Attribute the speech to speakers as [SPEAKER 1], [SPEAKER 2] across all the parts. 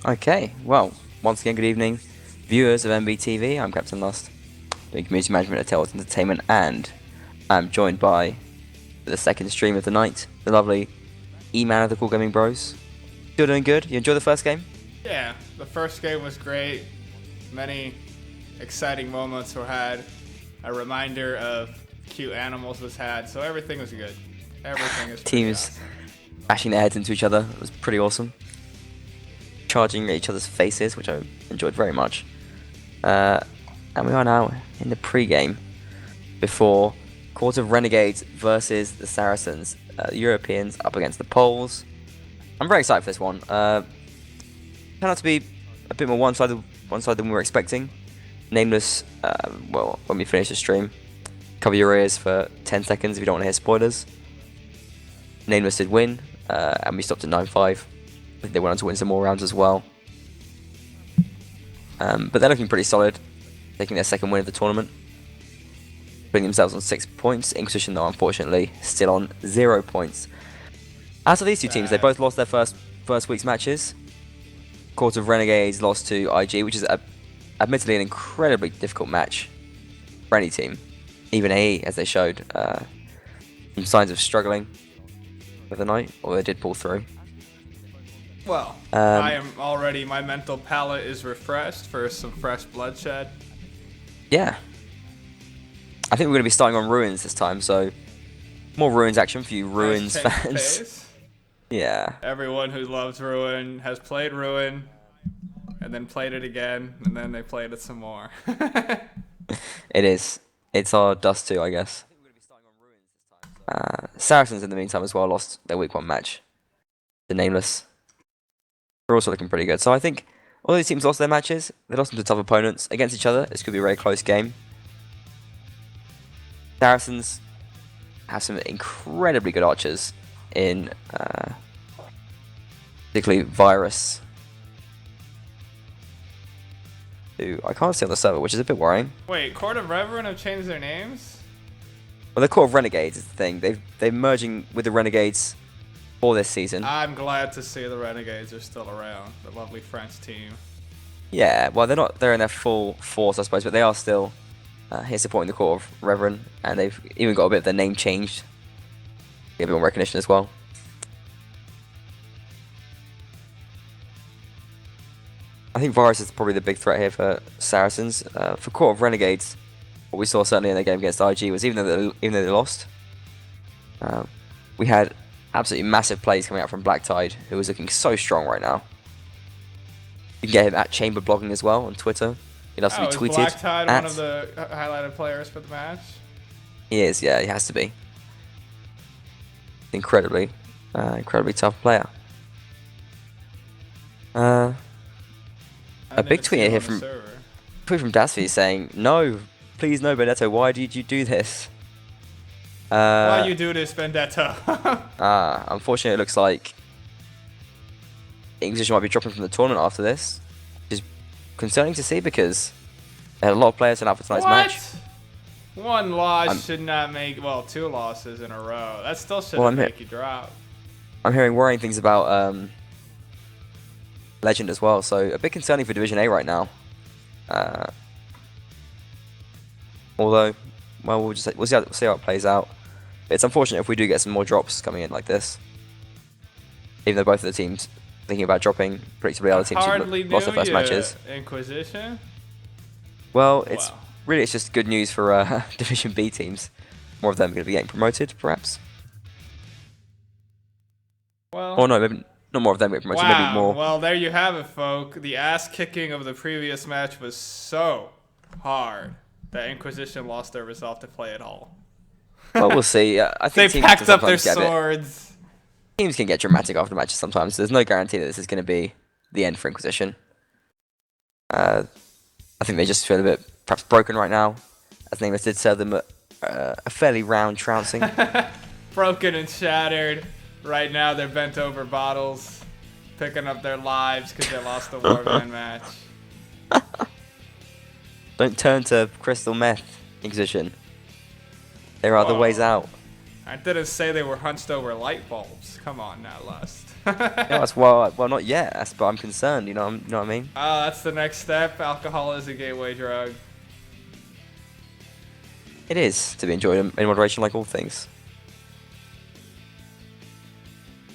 [SPEAKER 1] Okay, well, once again, good evening, viewers of MBTV. I'm Captain Lost, doing community management at Tales Entertainment, and I'm joined by the second stream of the night, the lovely E-Man of the Cool Gaming Bros. Still doing good? You enjoy the first game?
[SPEAKER 2] Yeah, the first game was great. Many exciting moments were had. A reminder of cute animals was had, so everything was good. Everything is pretty
[SPEAKER 1] Teams
[SPEAKER 2] awesome.
[SPEAKER 1] bashing their heads into each other. It was pretty awesome. Charging at each other's faces, which I enjoyed very much. And we are now in the pre-game before Court of Renegades versus the Saracens. The Europeans up against the Poles. I'm very excited for this one. Turned out to be a bit more one-sided than we were expecting. Nameless, well, when we finish the stream, cover your ears for 10 seconds if you don't want to hear spoilers. Nameless did win, and we stopped at 9-5. I think they went on to win some more rounds as well. But they're looking pretty solid, taking their second win of the tournament. Putting themselves on 6 points. Inquisition, though, unfortunately, still on 0 points. As for these two teams, they both lost their first week's matches. Court of Renegades lost to IG, which is admittedly an incredibly difficult match for any team. Even AE, as they showed, some signs of struggling for the night, although they did pull through.
[SPEAKER 2] Well, I am already, my mental palate is refreshed for some fresh bloodshed.
[SPEAKER 1] Yeah. I think we're going to be starting on Ruins this time, so more Ruins action for you Ruins
[SPEAKER 2] Nice change of
[SPEAKER 1] fans.
[SPEAKER 2] pace.
[SPEAKER 1] Yeah.
[SPEAKER 2] Everyone who loves Ruin has played Ruin, and then played it again, and then they played it some more.
[SPEAKER 1] It is. It's our dust too, I guess. Saracens, in the meantime, as well, lost their week 1 match. The Nameless. They're also looking pretty good. So I think all these teams lost their matches. They lost them to tough opponents against each other. This could be a very close game. Saracens have some incredibly good archers in particularly Virus, who I can't see on the server, which is a bit worrying.
[SPEAKER 2] Wait, Court of Reverend have changed their names?
[SPEAKER 1] Well, the Court of Renegades is the thing. They're merging with the Renegades for this season.
[SPEAKER 2] I'm glad to see the Renegades are still around, the lovely French team.
[SPEAKER 1] Yeah, well, they're in their full force, I suppose, but they are still here supporting the Court of Reverend, and they've even got a bit of their name changed. Get a bit more recognition as well. I think Virus is probably the big threat here for Saracens. For Court of Renegades, what we saw certainly in their game against IG was even though they lost, we had absolutely massive plays coming out from Black Tide, who is looking so strong right now. You can get him at Chamber Blogging as well on Twitter. He'll also be tweeted.
[SPEAKER 2] Is Black Tide one of the highlighted players for the match?
[SPEAKER 1] He is, yeah, he has to be. Incredibly tough player. A big tweet here from Dasby saying, "No, please no, Benedetto. Why did you do this?
[SPEAKER 2] Why you do this, Vendetta?"
[SPEAKER 1] Unfortunately, it looks like Inquisition might be dropping from the tournament after this, which is concerning to see because they had a lot of players turn out for tonight's match.
[SPEAKER 2] One loss should not make, well, 2 losses in a row. That still shouldn't make you drop.
[SPEAKER 1] I'm hearing worrying things about Legend as well, so a bit concerning for Division A right now. Although, well, we'll see how it plays out. It's unfortunate if we do get some more drops coming in like this. Even though both of the teams thinking about dropping, predictably the other teams who lost their first matches.
[SPEAKER 2] Inquisition?
[SPEAKER 1] Well, it's just good news for Division B teams. More of them are going to be getting promoted, perhaps.
[SPEAKER 2] Well,
[SPEAKER 1] or no, maybe not more of them getting promoted.
[SPEAKER 2] Wow.
[SPEAKER 1] Maybe more.
[SPEAKER 2] Well, there you have it, folk. The ass kicking of the previous match was so hard that Inquisition lost their resolve to play at all.
[SPEAKER 1] Well, we'll see. I think
[SPEAKER 2] they packed up their swords.
[SPEAKER 1] Teams can get dramatic after matches sometimes. There's no guarantee that this is going to be the end for Inquisition. I think they just feel a bit perhaps broken right now, as Nameless did serve them a fairly round trouncing.
[SPEAKER 2] Broken and shattered. Right now they're bent over bottles, picking up their lives because they lost the Warband match.
[SPEAKER 1] Don't turn to crystal meth, Inquisition. There are other ways out.
[SPEAKER 2] I didn't say they were hunched over light bulbs. Come on now, Lust.
[SPEAKER 1] Yeah, that's well, not yet. But I'm concerned. You know what I mean?
[SPEAKER 2] Oh, that's the next step. Alcohol is a gateway drug.
[SPEAKER 1] It is to be enjoyed in moderation, like all things.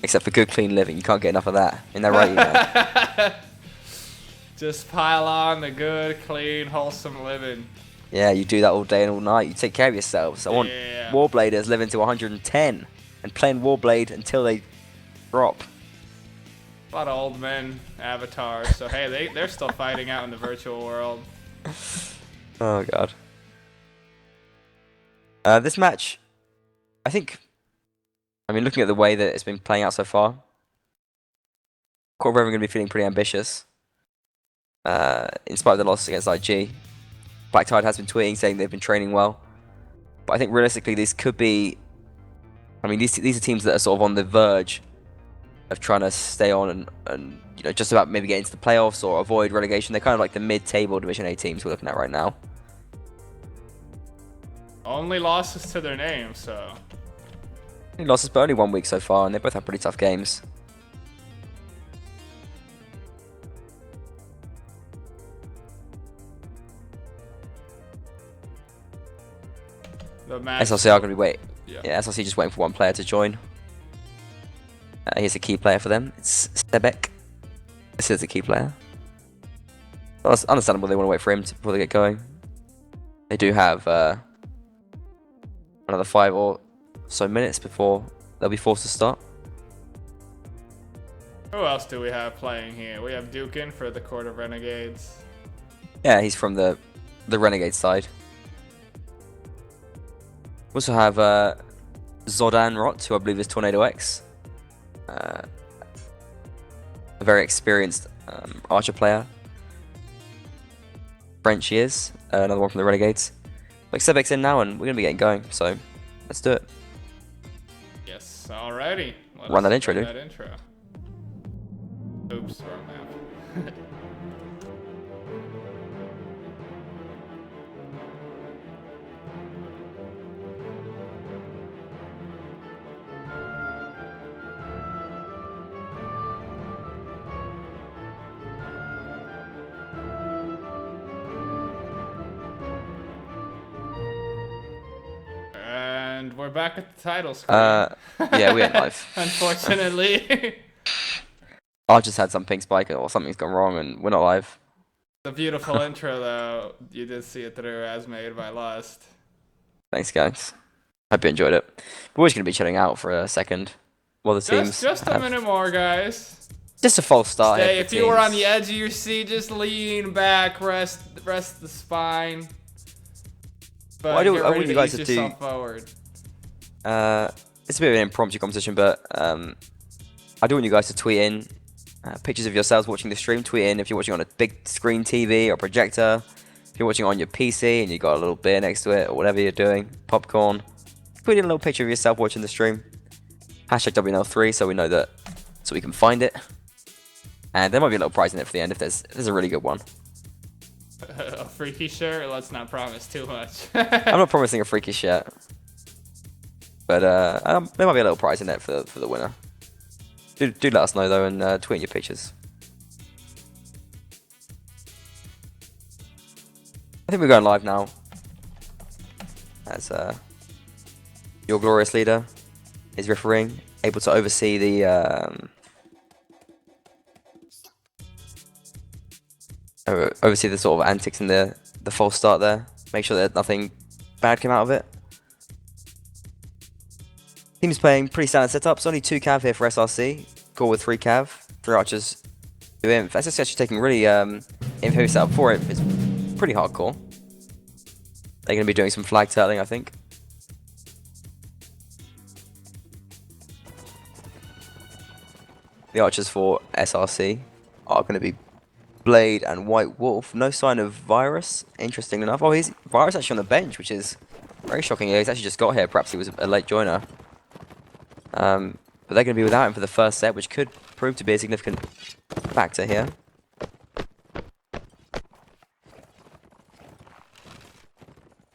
[SPEAKER 1] Except for good, clean living. You can't get enough of that. Isn't that right, you know?
[SPEAKER 2] Just pile on the good, clean, wholesome living.
[SPEAKER 1] Yeah, you do that all day and all night. You take care of yourselves. I want
[SPEAKER 2] Yeah.
[SPEAKER 1] Warbladers living to 110 and playing Warblade until they drop.
[SPEAKER 2] A lot of old men avatars, so hey, they're still fighting out in the virtual world.
[SPEAKER 1] Oh, God. This match, I mean, looking at the way that it's been playing out so far, Core of Revan are going to be feeling pretty ambitious. In spite of the loss against IG, Black Tide has been tweeting saying they've been training well. But I think realistically, this could be... I mean, these are teams that are sort of on the verge of trying to stay on and you know, just about maybe get into the playoffs or avoid relegation. They're kind of like the mid-table Division A teams we're looking at right now.
[SPEAKER 2] Only losses to their name, so.
[SPEAKER 1] Only losses, but only 1 week so far, and they both have pretty tough games.
[SPEAKER 2] The match.
[SPEAKER 1] SLC are going to be
[SPEAKER 2] Yeah.
[SPEAKER 1] SLC just waiting for one player to join. Here's a key player for them. It's Sebek. This is a key player. Well, it's understandable they want to wait for him before they get going. They do have another 5 or so minutes before they'll be forced to start.
[SPEAKER 2] Who else do we have playing here? We have Dukin for the Court of Renegades.
[SPEAKER 1] Yeah, he's from the Renegade side. We also have Zodan Rot, who I believe is Tornado X. A very experienced archer player. French he is. Another one from the Renegades. Like Sebek's in now, and we're going to be getting going, so let's do it.
[SPEAKER 2] Yes, alrighty.
[SPEAKER 1] Run that intro, dude.
[SPEAKER 2] That intro. Oops, wrong map. And we're back at the title screen.
[SPEAKER 1] Yeah, we ain't live.
[SPEAKER 2] Unfortunately.
[SPEAKER 1] I just had some pink spike or something's gone wrong, and we're not live.
[SPEAKER 2] The beautiful intro, though, you did see it through as made by Lust.
[SPEAKER 1] Thanks, guys. Hope you enjoyed it. We're just going to be chilling out for a second while the teams.
[SPEAKER 2] Just a minute more, guys.
[SPEAKER 1] Just a false start.
[SPEAKER 2] Stay. If you were on the edge of your seat, just lean back, rest the spine. But
[SPEAKER 1] Well, I want you guys to do.
[SPEAKER 2] Forward.
[SPEAKER 1] It's a bit of an impromptu competition, but I do want you guys to tweet in pictures of yourselves watching the stream. Tweet in if you're watching on a big screen TV or projector. If you're watching on your PC and you got a little beer next to it or whatever you're doing, popcorn. Tweet in a little picture of yourself watching the stream. Hashtag WNL3 so we know that, so we can find it. And there might be a little prize in it for the end if there's a really good one.
[SPEAKER 2] A freaky shirt? Let's not promise too much.
[SPEAKER 1] I'm not promising a freaky shirt. But there might be a little prize in it for the winner. Do let us know though, and tweet in your pictures. I think we're going live now. As your glorious leader is refereeing, able to oversee the sort of antics in the false start there. Make sure that nothing bad came out of it. Team's playing pretty standard setups. Only 2 cav here for SRC. Gore with 3 cav, 3 archers, 2 imp. SRC actually taking really imp setup for it. It's pretty hardcore. They're going to be doing some flag turtling, I think. The archers for SRC are going to be Blade and White Wolf. No sign of Virus, interesting enough. Oh, he's Virus actually on the bench, which is very shocking. Yeah, he's actually just got here. Perhaps he was a late joiner. But they're going to be without him for the first set, which could prove to be a significant factor here.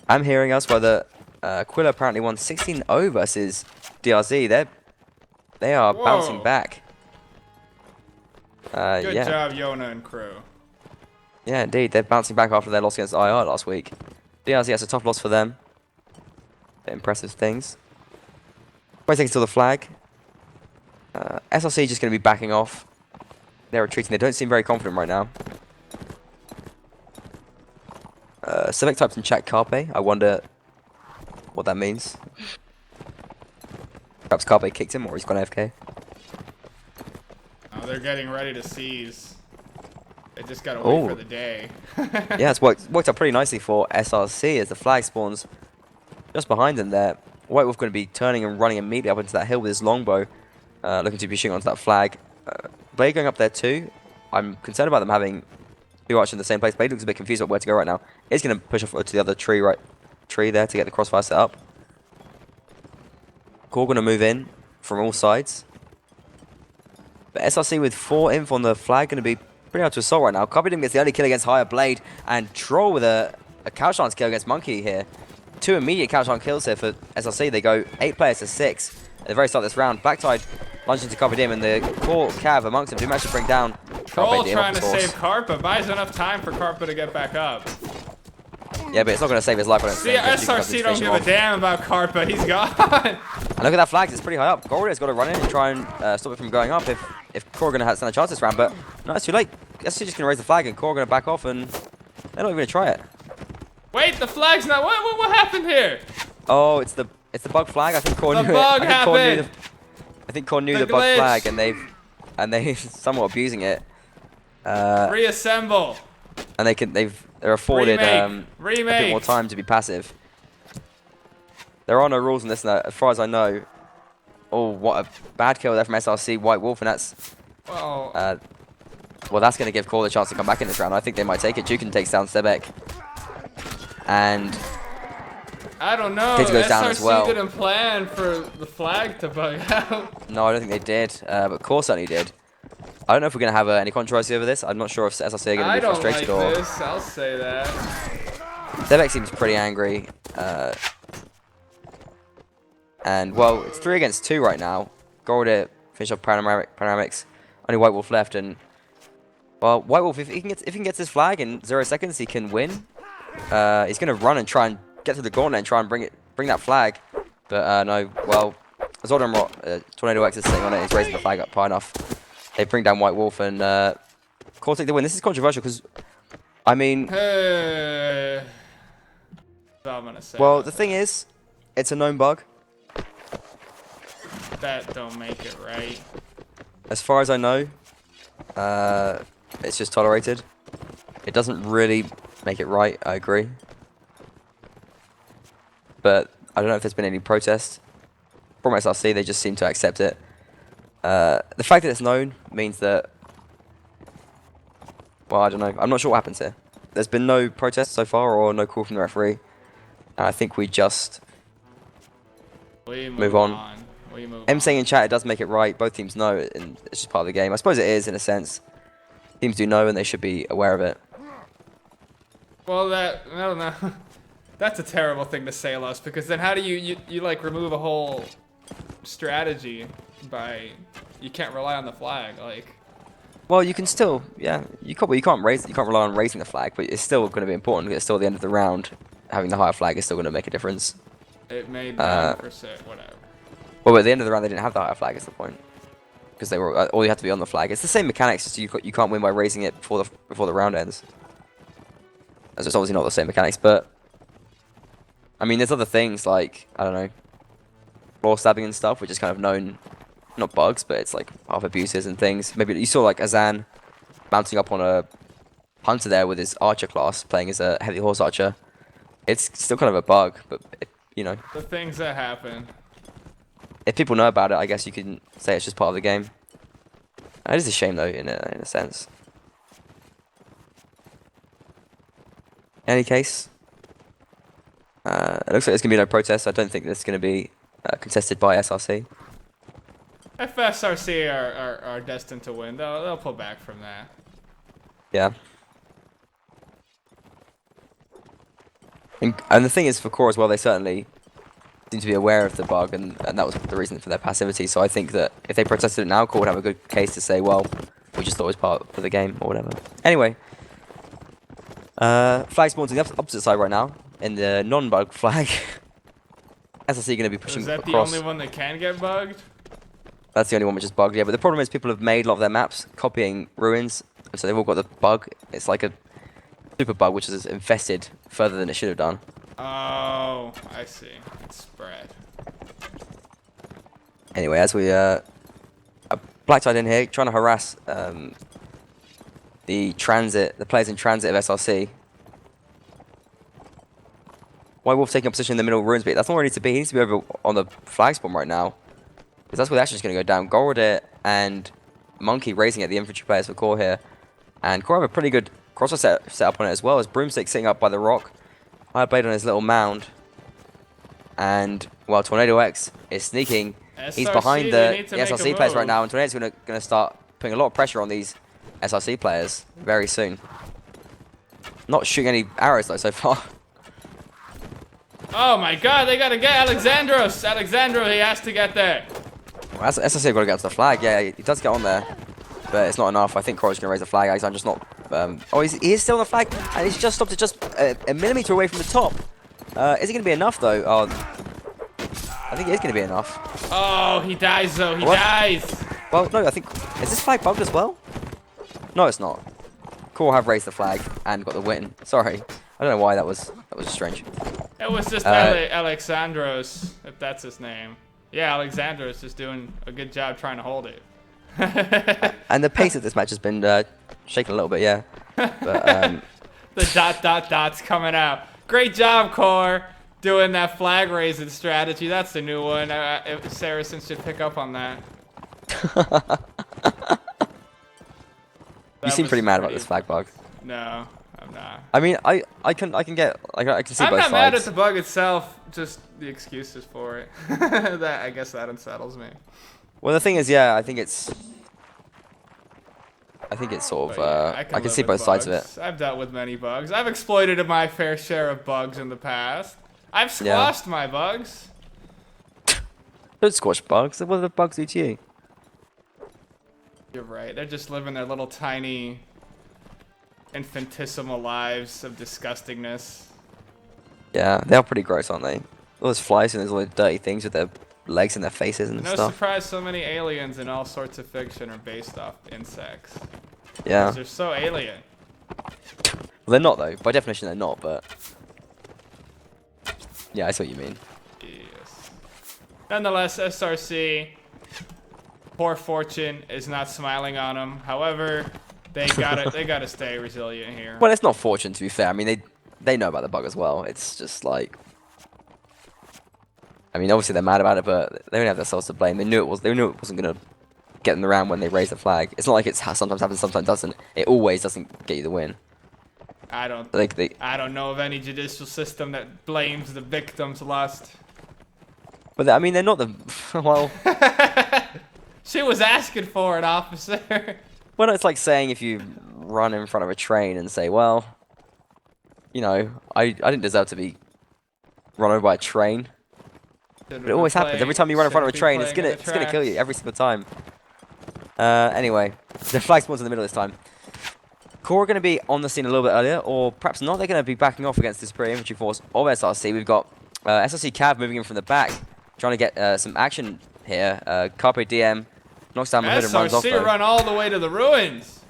[SPEAKER 1] I'm hearing elsewhere that Quilla apparently won 16-0 versus DRZ. They are bouncing back.
[SPEAKER 2] Good
[SPEAKER 1] Yeah.
[SPEAKER 2] job, Yona and crew.
[SPEAKER 1] Yeah, indeed. They're bouncing back after their loss against IR last week. DRZ has a tough loss for them. Impressive things. 20 seconds till the flag. SRC just going to be backing off. They're retreating. They don't seem very confident right now. Select types in chat Carpe. I wonder what that means. Perhaps Carpe kicked him or he's gone AFK.
[SPEAKER 2] Oh, they're getting ready to seize. They just gotta wait for the day.
[SPEAKER 1] Yeah, it's worked out pretty nicely for SRC as the flag spawns just behind them there. White Wolf going to be turning and running immediately up into that hill with his longbow, looking to be shooting onto that flag. Blade going up there too. I'm concerned about them having two archers in the same place. Blade looks a bit confused about where to go right now. He's going to push off to the other tree there to get the crossfire set up. Core going to move in from all sides. But SRC with 4 inf on the flag going to be pretty hard to assault right now. Copydom gets the early kill against Higher Blade, and Troll with a couch chance kill against Monkey here. 2 immediate couch on kills here for SRC. They go 8 players to 6 at the very start of this round. Backtide lunges into Copydom, and the core cav amongst them do manage to bring down
[SPEAKER 2] Troll trying to save Karpa, buys enough time for Karpa to get back up.
[SPEAKER 1] Yeah, but it's not going to save his life on it.
[SPEAKER 2] See, SRC don't give a damn about Karpa. He's gone.
[SPEAKER 1] And look at that flag. It's pretty high up. Gordia's got to run in and try and stop it from going up if Core are going to stand a chance this round. But no, it's too late. SRC just going to raise the flag and Core are going to back off, and they're not even going to try it.
[SPEAKER 2] Wait, the flag's not. What happened here?
[SPEAKER 1] Oh, it's the bug flag. I think Core knew it.
[SPEAKER 2] Bug happened.
[SPEAKER 1] I think Core knew the bug flag, and they've somewhat abusing it.
[SPEAKER 2] Reassemble.
[SPEAKER 1] And they're afforded a bit more time to be passive. There are no rules in this, as far as I know. Oh, what a bad kill there from SRC White Wolf, and that's well, that's going to give Core the chance to come back in this round. I think they might take it. Jukin takes down Sebek, and
[SPEAKER 2] I don't know.
[SPEAKER 1] Katie goes down as well.
[SPEAKER 2] Didn't plan for the flag to bug out.
[SPEAKER 1] No, I don't think they did, but Core certainly did. I don't know if we're going to have any controversy over this. I'm not sure if SRC are going to be frustrated or...
[SPEAKER 2] I don't like this, I'll say that.
[SPEAKER 1] Sebek seems pretty angry. And, well, it's 3 against 2 right now. Gordia finish off Panoramics. Only White Wolf left, and... Well, White Wolf, if he can get this flag in 0 seconds, he can win. He's going to run and try and get through the gauntlet and try and bring that flag. But, no, well... Zoldan Tornado X is sitting on it. He's raising the flag up high enough. They bring down White Wolf, and Core take the win. This is controversial because, I mean...
[SPEAKER 2] I'm gonna say
[SPEAKER 1] well, the thing is, it's a known bug.
[SPEAKER 2] That don't make it right.
[SPEAKER 1] As far as I know, it's just tolerated. It doesn't really make it right, I agree. But I don't know if there's been any protest. From SRC, they just seem to accept it. The fact that it's known means that... Well, I don't know. I'm not sure what happens here. There's been no protest so far or no call from the referee. And I think we just move on. Saying in chat it does make it right. Both teams know it, and it's just part of the game. I suppose it is, in a sense. Teams do know, and they should be aware of it.
[SPEAKER 2] Well, I don't know. That's a terrible thing to say, Lus, because then how do you like remove a whole strategy by you can't rely on the flag, like.
[SPEAKER 1] Well, you can still, yeah, you can't rely on raising the flag, but it's still going to be important because it's still the end of the round. Having the higher flag is still going to make a difference.
[SPEAKER 2] It made 9%, whatever.
[SPEAKER 1] Well, at the end of the round, they didn't have the higher flag. Is the point? Because they were all you had to be on the flag. It's the same mechanics, just you can't win by raising it before the round ends. As it's obviously not the same mechanics, but I mean, there's other things like I don't know, floor stabbing and stuff, which is kind of known. Not bugs, but it's like half abuses and things. Maybe you saw like Azan bouncing up on a hunter there with his archer class, playing as a heavy horse archer. It's still kind of a bug, but you know.
[SPEAKER 2] The things that happen.
[SPEAKER 1] If people know about it, I guess you can say it's just part of the game. It is a shame though, in a sense. In any case, it looks like there's gonna be no protest. I don't think this is gonna be contested by SRC.
[SPEAKER 2] If SRC are destined to win, they'll pull back from that.
[SPEAKER 1] Yeah. And the thing is, for Core as well, they certainly seem to be aware of the bug, and that was the reason for their passivity. So I think that if they protested it now, Core would have a good case to say, well, We just thought it was part of the game or whatever. Anyway, flag spawns on the opposite side right now in the non-bug flag. SLC going to be pushing
[SPEAKER 2] across. Is that
[SPEAKER 1] across.
[SPEAKER 2] the only one that can get bugged?
[SPEAKER 1] That's the only one which is bugged, yeah. But the problem is people have made a lot of their maps copying ruins, so they've all got the bug. It's like a super bug which is infested further than it should have done.
[SPEAKER 2] Oh, I see. It's spread.
[SPEAKER 1] Anyway, as we black tide in here, trying to harass the players in transit of SRC. White Wolf taking a position in the middle of ruins, but that's not where he needs to be. He needs to be over on the flag spawn right now. Because that's where the action's going to go down. Golradir and Monkey racing at the infantry players for Core here. And Core have a pretty good crossfire set up on it as well, as Broomstick sitting up by the rock. Ironblade on his little mound. And, well, Tornado X is sneaking.
[SPEAKER 2] SRC,
[SPEAKER 1] He's behind the SRC players right
[SPEAKER 2] move.
[SPEAKER 1] now, and Tornado's going to start putting a lot of pressure on these SRC players very soon. Not shooting any arrows, though, so far.
[SPEAKER 2] Oh my god, they gotta get Alexandros! Alexandro, he has to get there.
[SPEAKER 1] Well, SRC have got to get to the flag. Yeah, he does get on there, but it's not enough. I think Cora's going to raise the flag. Alexandro's not... oh, he is still on the flag, and he's just stopped it just a millimeter away from the top. Is it going to be enough, though? Oh, I think it is going to be enough.
[SPEAKER 2] Oh, he dies, though. He dies.
[SPEAKER 1] Well, no, I think... Is this flag bugged as well? No, it's not. Core have raised the flag and got the win. Sorry. I don't know why that was strange.
[SPEAKER 2] It was just Alexandros, if that's his name. Yeah, Alexandros is doing a good job trying to hold it.
[SPEAKER 1] And the pace of this match has been shaken a little bit, yeah. But,
[SPEAKER 2] the dots coming out. Great job, Core, doing that flag raising strategy. That's the new one. Saracens should pick up on that.
[SPEAKER 1] You seem pretty mad about this flag bug.
[SPEAKER 2] No, I'm not.
[SPEAKER 1] I mean, I can see both sides.
[SPEAKER 2] I'm not mad at the bug itself, just the excuses for it. I guess that unsettles me.
[SPEAKER 1] Well, the thing is, yeah, I think it's sort of
[SPEAKER 2] Yeah,
[SPEAKER 1] I can see both sides of it.
[SPEAKER 2] I've dealt with many bugs. I've exploited my fair share of bugs in the past. I've squashed my bugs.
[SPEAKER 1] Don't squash bugs. What do the bugs do to you?
[SPEAKER 2] You're right. They're just living their little tiny, infinitesimal lives of disgustingness.
[SPEAKER 1] Yeah, they are pretty gross, aren't they? All those flies and those little dirty things with their legs and their faces and
[SPEAKER 2] No
[SPEAKER 1] stuff.
[SPEAKER 2] surprise so many aliens in all sorts of fiction are based off insects.
[SPEAKER 1] Yeah.
[SPEAKER 2] They're so alien.
[SPEAKER 1] Well, they're not, though. By definition, they're not, but... Yeah, I see what you mean.
[SPEAKER 2] Yes. Nonetheless, SRC, poor fortune is not smiling on them. However, they gotta stay resilient here.
[SPEAKER 1] Well, it's not fortune, to be fair. I mean, they know about the bug as well. It's just like... I mean, obviously they're mad about it, but they don't have themselves to blame. They knew it wasn't gonna get them around when they raised the flag. It's not like it's sometimes happens, sometimes doesn't. It always doesn't get you the win.
[SPEAKER 2] I don't know of any judicial system that blames the victim's lust.
[SPEAKER 1] But I mean, they're not the well.
[SPEAKER 2] She was asking for it, officer.
[SPEAKER 1] Well, it's like saying if you run in front of a train and say, well, you know, I didn't deserve to be run over by a train. But it always happens. Every time you run in front of a train, it's gonna kill you every single time. Anyway, the flag spawns in the middle this time. Core are going to be on the scene a little bit earlier, or perhaps not. They're going to be backing off against this superior infantry force of SRC. We've got SRC Cav moving in from the back, trying to get some action here. Carpe Diem knocks down the hood and runs off.
[SPEAKER 2] SRC run all the way to the ruins.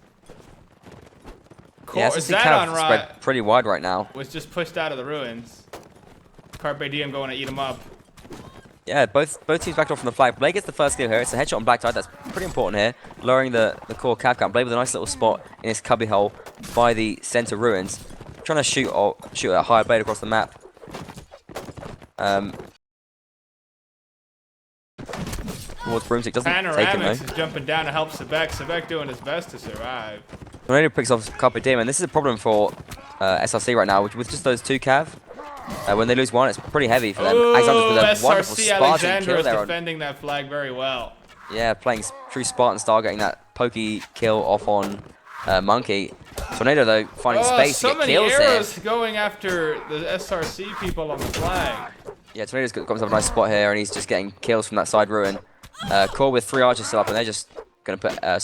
[SPEAKER 1] Yeah, SRC Cav spread pretty wide right now.
[SPEAKER 2] Was just pushed out of the ruins. Carpe Diem going to eat them up.
[SPEAKER 1] Yeah, both teams backed off from the flag. Blade gets the first kill here. It's a headshot on Black Tide. That's pretty important here. Lowering the core Cav count. Blade with a nice little spot in his cubby hole by the center ruins. Trying to shoot a higher blade across the map. Towards Broomstick. Doesn't take him though.
[SPEAKER 2] Panoramics is jumping down to help Sebek. Sebek doing his best to survive.
[SPEAKER 1] Tornado picks off Carpe Diem, and this is a problem for SRC right now, with just those two Cav. When they lose one, it's pretty heavy for them.
[SPEAKER 2] Ooh,
[SPEAKER 1] with a wonderful
[SPEAKER 2] SRC
[SPEAKER 1] Spartan kill
[SPEAKER 2] Alexandro is
[SPEAKER 1] there.
[SPEAKER 2] defending that flag very well.
[SPEAKER 1] Yeah, playing true Spartan style, getting that pokey kill off on Monkey. Tornado, though, finding space to get kills
[SPEAKER 2] so many arrows
[SPEAKER 1] here.
[SPEAKER 2] going after the SRC people on the flag.
[SPEAKER 1] Yeah, Tornado's got himself a nice spot here, and he's just getting kills from that side ruin. Core with 3 archers still up, and they're just going to put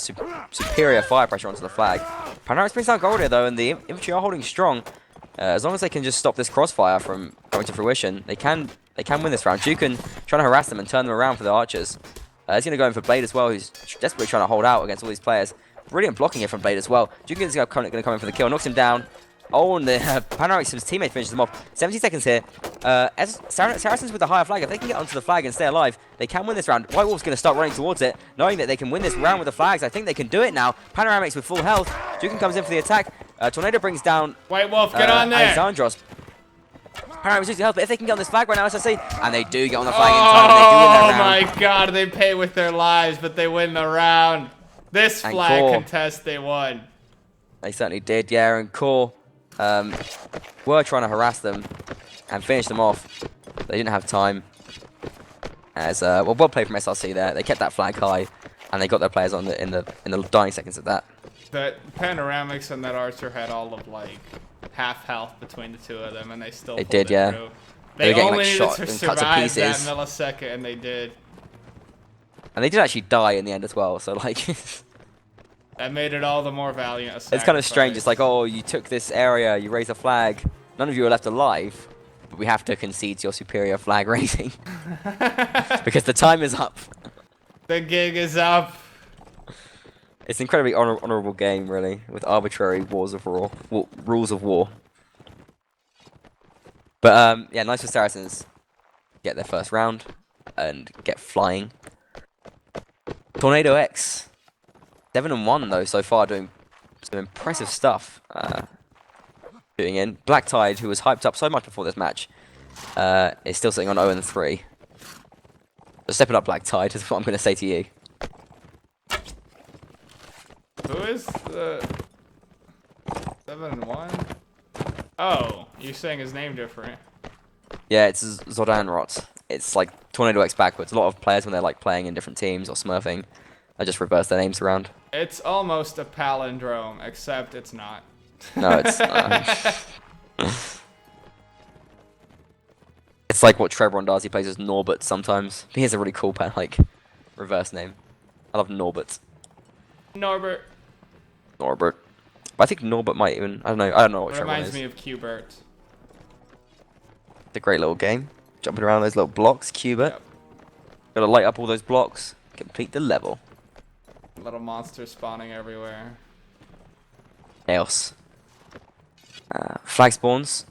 [SPEAKER 1] superior fire pressure onto the flag. Panoramics brings down gold here, though, and the infantry are holding strong. As long as they can just stop this crossfire from coming to fruition, they can win this round. Jukin trying to harass them and turn them around for the archers. He's going to go in for Blade as well, who's desperately trying to hold out against all these players. Brilliant blocking here from Blade as well. Jukin's going to come in for the kill, knocks him down. Oh, and the Panoramics' teammate finishes them off. 70 seconds here. As Saracens with the higher flag, if they can get onto the flag and stay alive, they can win this round. White Wolf's going to start running towards it, knowing that they can win this round with the flags. I think they can do it now. Panoramics with full health. Jukin comes in for the attack. Tornado brings down
[SPEAKER 2] White Wolf, get on there!
[SPEAKER 1] Alexandros. Panoramics losing health, but if they can get on this flag right now, SSC, and they do get on the flag in time, and they do win their round.
[SPEAKER 2] Oh my god, they pay with their lives, but they win the round. This flag contest, they won.
[SPEAKER 1] They certainly did, yeah, and Core were trying to harass them and finish them off. They didn't have time. As well played from SRC there. They kept that flag high, and they got their players on in the dying seconds of that.
[SPEAKER 2] That Panoramics and that Archer had all of like half health between the two of them, and they still pulled it through. They only needed to survive that millisecond, and they did.
[SPEAKER 1] And they did actually die in the end as well. So like.
[SPEAKER 2] That made it all the more valiant.
[SPEAKER 1] It's kind of strange. It's like, oh, you took this area, you raised a flag. None of you are left alive, but we have to concede to your superior flag raising because the time is up.
[SPEAKER 2] The gig is up.
[SPEAKER 1] It's an incredibly honorable game, really, with arbitrary rules of war. But yeah, nice for Saracens. Get their first round and get flying. Tornado X. 7-1 though so far, doing some impressive stuff. Doing in Black Tide, who was hyped up so much before this match, is still sitting on 0-3. So stepping up, Black Tide, is what I'm going to say to you.
[SPEAKER 2] Who is the 7-1? Oh, you're saying his name different.
[SPEAKER 1] Yeah, it's Zodanrot. It's like Tornado X backwards. A lot of players when they're like playing in different teams or smurfing, I just reverse their names around.
[SPEAKER 2] It's almost a palindrome, except it's not.
[SPEAKER 1] No, it's it's like what Trebron does. He plays as Norbert sometimes. He has a really cool reverse name. I love Norbert.
[SPEAKER 2] Norbert.
[SPEAKER 1] But I think Norbert might even. I don't know what Trebron is.
[SPEAKER 2] Reminds me of Qbert.
[SPEAKER 1] It's a great little game. Jumping around those little blocks, Qbert. Yep. Gotta light up all those blocks. Complete the level.
[SPEAKER 2] Little monsters spawning everywhere.
[SPEAKER 1] Chaos. Flag spawns.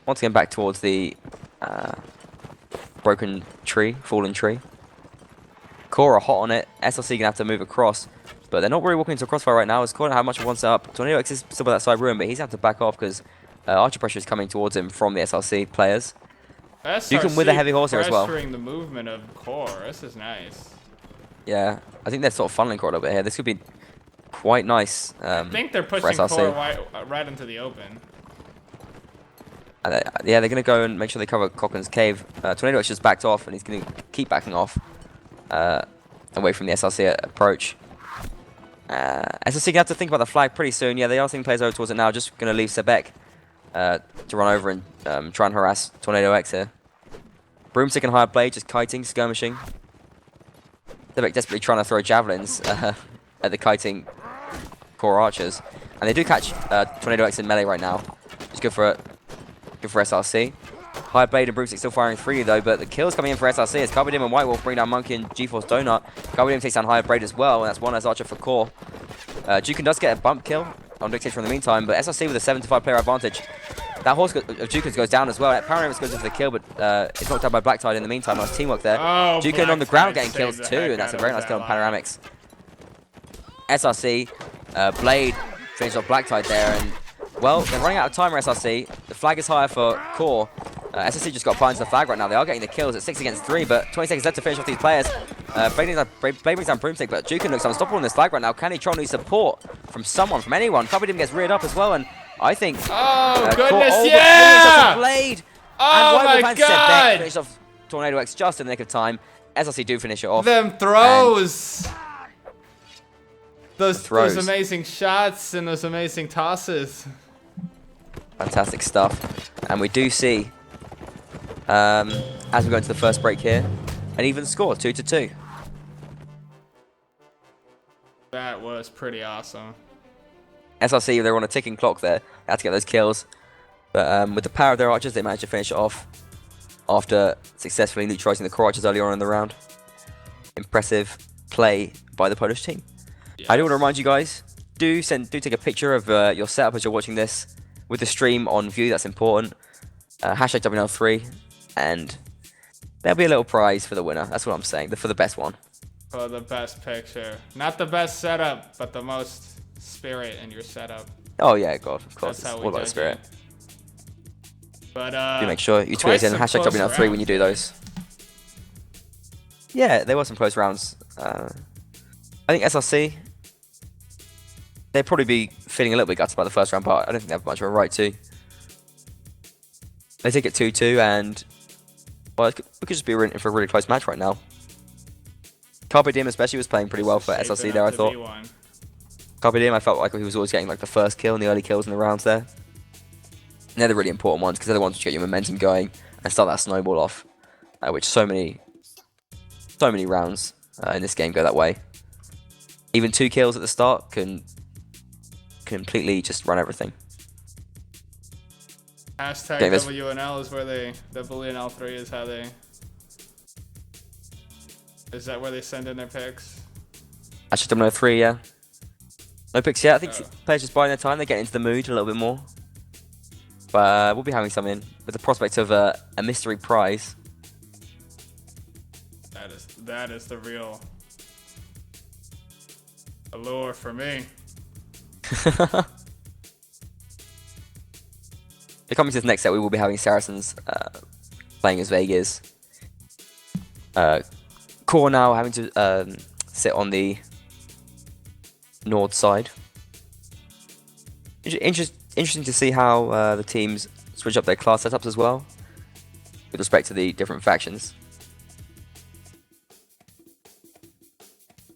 [SPEAKER 1] Once again back towards the broken tree, fallen tree. Core are hot on it. SLC gonna have to move across, but they're not really walking into a crossfire right now. As Core don't have much of one set up. Tornado X is still by that side room, but he's gonna have to back off because archer pressure is coming towards him from the SLC players.
[SPEAKER 2] SRC
[SPEAKER 1] you can with a heavy horse here as well.
[SPEAKER 2] Pressuring the movement of Core. This is nice.
[SPEAKER 1] Yeah, I think they're sort of funneling Core a little bit here. This could be quite nice.
[SPEAKER 2] I think they're pushing Core right into the open.
[SPEAKER 1] Yeah, they're going to go and make sure they cover Cochran's cave. Tornado X just backed off, and he's going to keep backing off away from the SLC approach. SLC going to have to think about the flag pretty soon. Yeah, they are seeing players over towards it now. Just going to leave Sebek to run over and try and harass Tornado X here. Broomstick and Higher Blade just kiting, skirmishing. Sebek desperately trying to throw javelins at the kiting Core archers. And they do catch Tornado X in melee right now. Just good for SRC. High Blade and Broomstick still firing freely though, but the kill's coming in for SRC as Carbidim and White Wolf bring down Monkey and GeForce Donut. Carbidim takes down High Blade as well, and that's one as Archer for Core. Jukin does get a bump kill on Dictator in the meantime, but SRC with a 7-5 player advantage. That horse of Jukin's goes down as well. Panoramics goes in for the kill, but it's knocked out by Black Tide in the meantime. Nice teamwork there.
[SPEAKER 2] Oh,
[SPEAKER 1] Jukin on the ground getting kills too, and that's a very nice kill on Panoramics. SRC, Blade finished off Black Tide there, and well, they're running out of time for SRC. The flag is higher for Core. SRC just got applied to the flag right now. They are getting the kills at 6 against 3, but 20 seconds left to finish off these players. Blade brings down Broomstick, but Jukin looks unstoppable on this flag right now. Can he try and need support from someone, from anyone? Carbidim gets reared up as well, and I think...
[SPEAKER 2] Oh, goodness, yeah!
[SPEAKER 1] Blade.
[SPEAKER 2] Oh,
[SPEAKER 1] and
[SPEAKER 2] my God!
[SPEAKER 1] Finished off Tornado X just in the nick of time. SRC do finish it off.
[SPEAKER 2] Them throws! Those amazing shots and those amazing tosses.
[SPEAKER 1] Fantastic stuff. And we do see, as we go into the first break here, an even score, 2-2.
[SPEAKER 2] That was pretty awesome.
[SPEAKER 1] SRC, they were on a ticking clock there. They had to get those kills. But with the power of their archers, they managed to finish it off after successfully neutralizing the core archers earlier on in the round. Impressive play by the Polish team.
[SPEAKER 2] Yes.
[SPEAKER 1] I do want to remind you guys, do take a picture of your setup as you're watching this with the stream on view. That's important. Hashtag WNL3, and there'll be a little prize for the winner. That's what I'm saying. For the best one.
[SPEAKER 2] For the best picture. Not the best setup, but the most spirit in your setup.
[SPEAKER 1] Oh yeah, God, of course.
[SPEAKER 2] That's how
[SPEAKER 1] It's
[SPEAKER 2] we
[SPEAKER 1] all about
[SPEAKER 2] judge
[SPEAKER 1] spirit.
[SPEAKER 2] it. But
[SPEAKER 1] Do make sure you tweet us in hashtag WNL3 when you do those. Yeah, there were some close rounds. I think SRC, they'd probably be feeling a little bit gutted about the first round, but I don't think they have much of a right to. They take it 2-2, and well, we could just be in for a really close match right now. Carpe Diem especially was playing pretty well for SRC there, I thought. Carpe Diem, I felt like he was always getting like the first kill and the early kills in the rounds there. And they're the really important ones because they're the ones which get your momentum going and start that snowball off, which so many rounds in this game go that way. Even 2 kills at the start can completely just run everything.
[SPEAKER 2] Hashtag
[SPEAKER 1] Okay,
[SPEAKER 2] WNL is where the WNL3 is how they... Is that where they send in their picks?
[SPEAKER 1] Actually, Domino 3, yeah. No picks yet. I think players just buying their time. They're getting into the mood a little bit more. But we'll be having some in with the prospect of a mystery prize.
[SPEAKER 2] That is the real allure for me.
[SPEAKER 1] Coming to this next set, we will be having Saracens playing as Vegas. Core now having to sit on the north side. Interesting to see how the teams switch up their class setups as well, with respect to the different factions.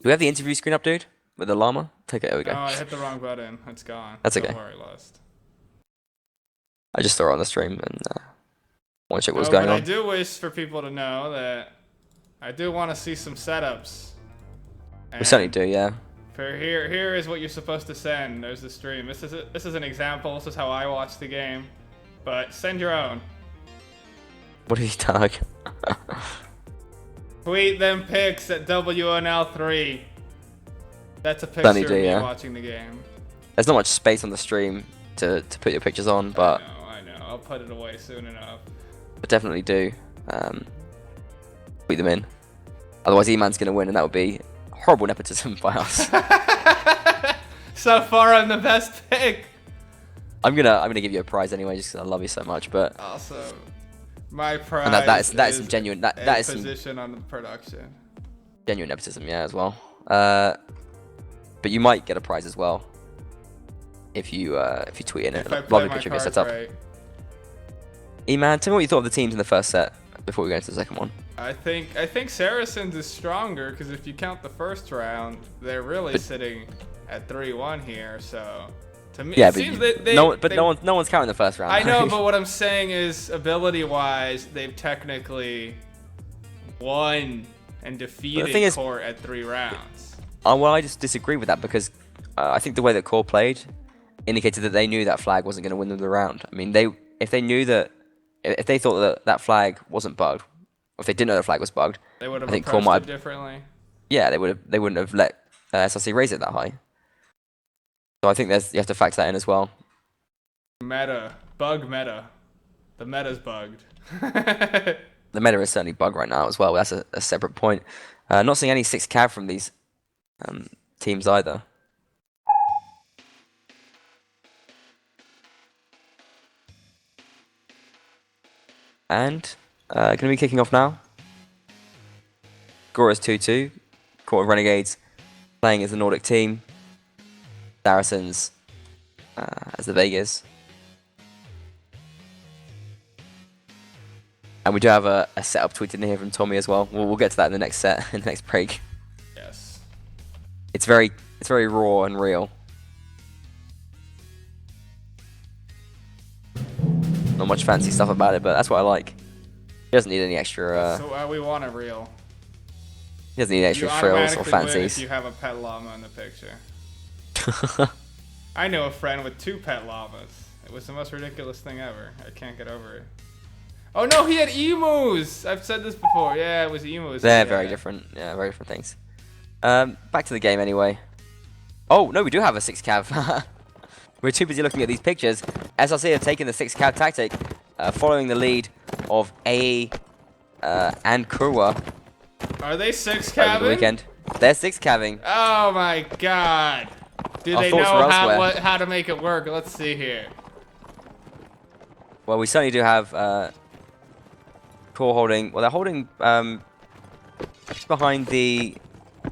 [SPEAKER 1] Do we have the interview screen up, dude? With the llama? Take it, there we go.
[SPEAKER 2] No, I hit the wrong button. It's gone.
[SPEAKER 1] That's okay.
[SPEAKER 2] Don't worry, Lost.
[SPEAKER 1] I just saw it on the stream and want to check what was going on.
[SPEAKER 2] I do wish for people to know that I do want to see some setups.
[SPEAKER 1] We certainly do, yeah.
[SPEAKER 2] For here is what you're supposed to send. There's the stream. This is an example. This is how I watch the game. But send your own.
[SPEAKER 1] What did he tag?
[SPEAKER 2] Tweet them pics at WNL3. That's a picture of me watching the game.
[SPEAKER 1] There's not much space on the stream to put your pictures on, but
[SPEAKER 2] I know. I'll put it away soon enough.
[SPEAKER 1] But definitely do tweet them in. Otherwise, E-Man's gonna win, and that would be horrible nepotism by us.
[SPEAKER 2] So far, I'm the best pick.
[SPEAKER 1] I'm gonna give you a prize anyway, just because I love you so much. But
[SPEAKER 2] awesome. My prize.
[SPEAKER 1] And that is some genuine. That is some
[SPEAKER 2] position on the production.
[SPEAKER 1] Genuine nepotism, yeah, as well. But you might get a prize as well if you tweet in it. Lovely picture of your setup. Right. E-Man, tell me what you thought of the teams in the first set before we go into the second one.
[SPEAKER 2] I think Saracens is stronger because if you count the first round, they're really sitting at 3-1 here. So to me, it seems
[SPEAKER 1] no one's counting the first round.
[SPEAKER 2] I know, but what I'm saying is, ability-wise, they've technically won and defeated Core at 3 rounds.
[SPEAKER 1] Well, I just disagree with that because I think the way that Core played indicated that they knew that flag wasn't going to win them the round. I mean, if they thought that flag wasn't bugged, or if they didn't know the flag was bugged,
[SPEAKER 2] they would have approached it differently.
[SPEAKER 1] Yeah, they wouldn't have let SRC raise it that high. So I think you have to factor that in as well.
[SPEAKER 2] Bug meta. The meta's bugged.
[SPEAKER 1] The meta is certainly bugged right now as well. That's a separate point. Not seeing any 6 cav from these teams either. And going to be kicking off now. Score is 2-2. Court of Renegades playing as the Nordic team. Saracens as the Vegas. And we do have a setup tweeted in here from Tommy as well. We'll get to that in the next set, in the next break.
[SPEAKER 2] Yes.
[SPEAKER 1] It's very raw and real. Not much fancy stuff about it, but that's what I like. It doesn't need any extra.
[SPEAKER 2] So we want it real.
[SPEAKER 1] He doesn't need extra
[SPEAKER 2] You
[SPEAKER 1] frills or
[SPEAKER 2] automatically win if
[SPEAKER 1] fancies.
[SPEAKER 2] you have a pet llama in the picture. I know a friend with 2 pet llamas. It was the most ridiculous thing ever. I can't get over it. Oh no, he had emus! I've said this before. Yeah, it was emus.
[SPEAKER 1] They're very different. Yeah, very different things. Back to the game anyway. Oh, no, we do have a 6 cav. We're too busy looking at these pictures. SRC have taken the 6 cav tactic, following the lead of AE and Kurwa
[SPEAKER 2] Are they 6
[SPEAKER 1] over the
[SPEAKER 2] cabin?
[SPEAKER 1] weekend. They're 6 caving.
[SPEAKER 2] Oh my god. Do
[SPEAKER 1] Our
[SPEAKER 2] they
[SPEAKER 1] thoughts
[SPEAKER 2] know
[SPEAKER 1] were elsewhere.
[SPEAKER 2] how to make it work? Let's see here.
[SPEAKER 1] Well, we certainly do have Core holding. Well, they're holding behind the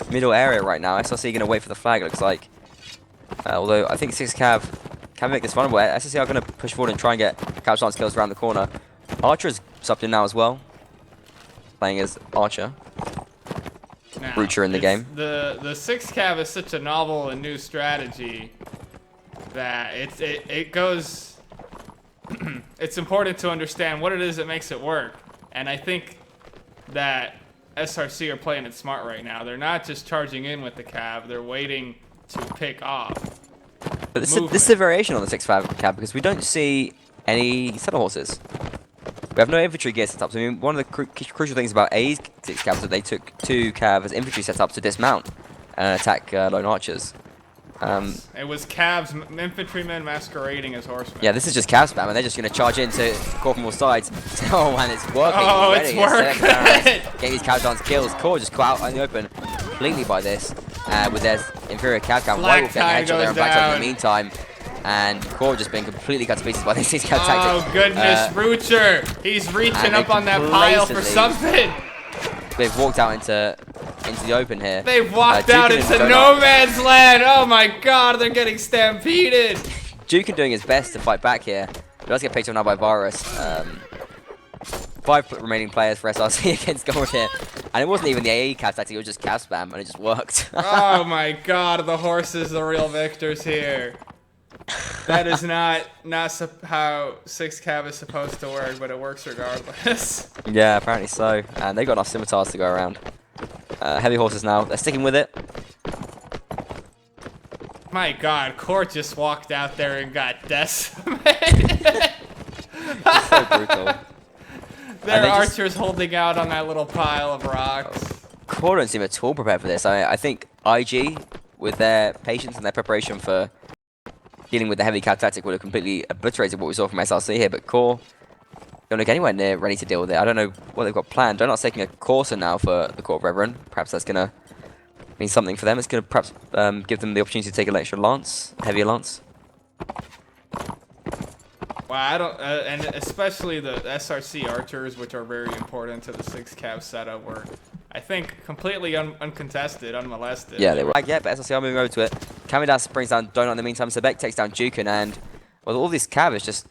[SPEAKER 1] middle area right now. SRC going to wait for the flag, it looks like. Although I think 6 cav can make this vulnerable. SRC are going to push forward and try and get couch lance kills around the corner. Archer's subbed in now as well, playing as Archer.
[SPEAKER 2] Now,
[SPEAKER 1] Broocher in the game.
[SPEAKER 2] The 6 cav is such a novel and new strategy that it goes. It's important to understand what it is that makes it work, and I think that SRC are playing it smart right now. They're not just charging in with the cav; they're waiting to pick off.
[SPEAKER 1] But this is a variation on the 6-5 cav because we don't see any saddle horses. We have no infantry gear setups. I mean, one of the crucial things about A's 6 cav is that they took 2 cav as infantry setups to dismount and attack lone archers.
[SPEAKER 2] It was Cav's infantrymen masquerading as horsemen.
[SPEAKER 1] Yeah, this is just cav spam, and they're just going to charge into Core from all sides. Oh man, it's working.
[SPEAKER 2] Oh,
[SPEAKER 1] already.
[SPEAKER 2] it's working.
[SPEAKER 1] Getting these cav dance kills. Core just caught out in the open completely by this with their inferior cav count. White Wolf getting a headshot there and Black Tide in the meantime. And Core just being completely cut to pieces by this cav tactic.
[SPEAKER 2] Oh goodness, Broocher! He's reaching up on that pile for something.
[SPEAKER 1] They've walked out into the open here.
[SPEAKER 2] They've walked out into no man's land. Oh my god, they're getting stampeded.
[SPEAKER 1] Jukin doing his best to fight back here. He does get picked up now by Varus. 5 remaining players for SRC against Gold here. And it wasn't even the AE cav tactic, it was just cav spam, and it just worked.
[SPEAKER 2] Oh my god, the horses, the real victors here. That is not how 6 cav is supposed to work, but it works regardless.
[SPEAKER 1] Yeah, apparently so. And they got enough scimitars to go around. Heavy horses now. They're sticking with it.
[SPEAKER 2] My god, Court just walked out there and got decimated.
[SPEAKER 1] It's so brutal.
[SPEAKER 2] Their archers holding out on that little pile of rocks.
[SPEAKER 1] Core don't seem at all prepared for this. I think IG, with their patience and their preparation for dealing with the heavy cav tactic, would have completely obliterated what we saw from SRC here, but Core don't look anywhere near ready to deal with it. I don't know what they've got planned. Donut's taking a Corsair now for the Court of Reverend. Perhaps that's going to mean something for them. It's going to perhaps give them the opportunity to take an extra lance, heavier lance.
[SPEAKER 2] Wow, I don't, and especially the SRC archers, which are very important to the 6 cav setup, were, I think, completely uncontested, unmolested.
[SPEAKER 1] Yeah, they were. Yeah, but SRC are moving over to it. Kamidas brings down Donut in the meantime. Sebek takes down Jukin, and well, all this cav is just,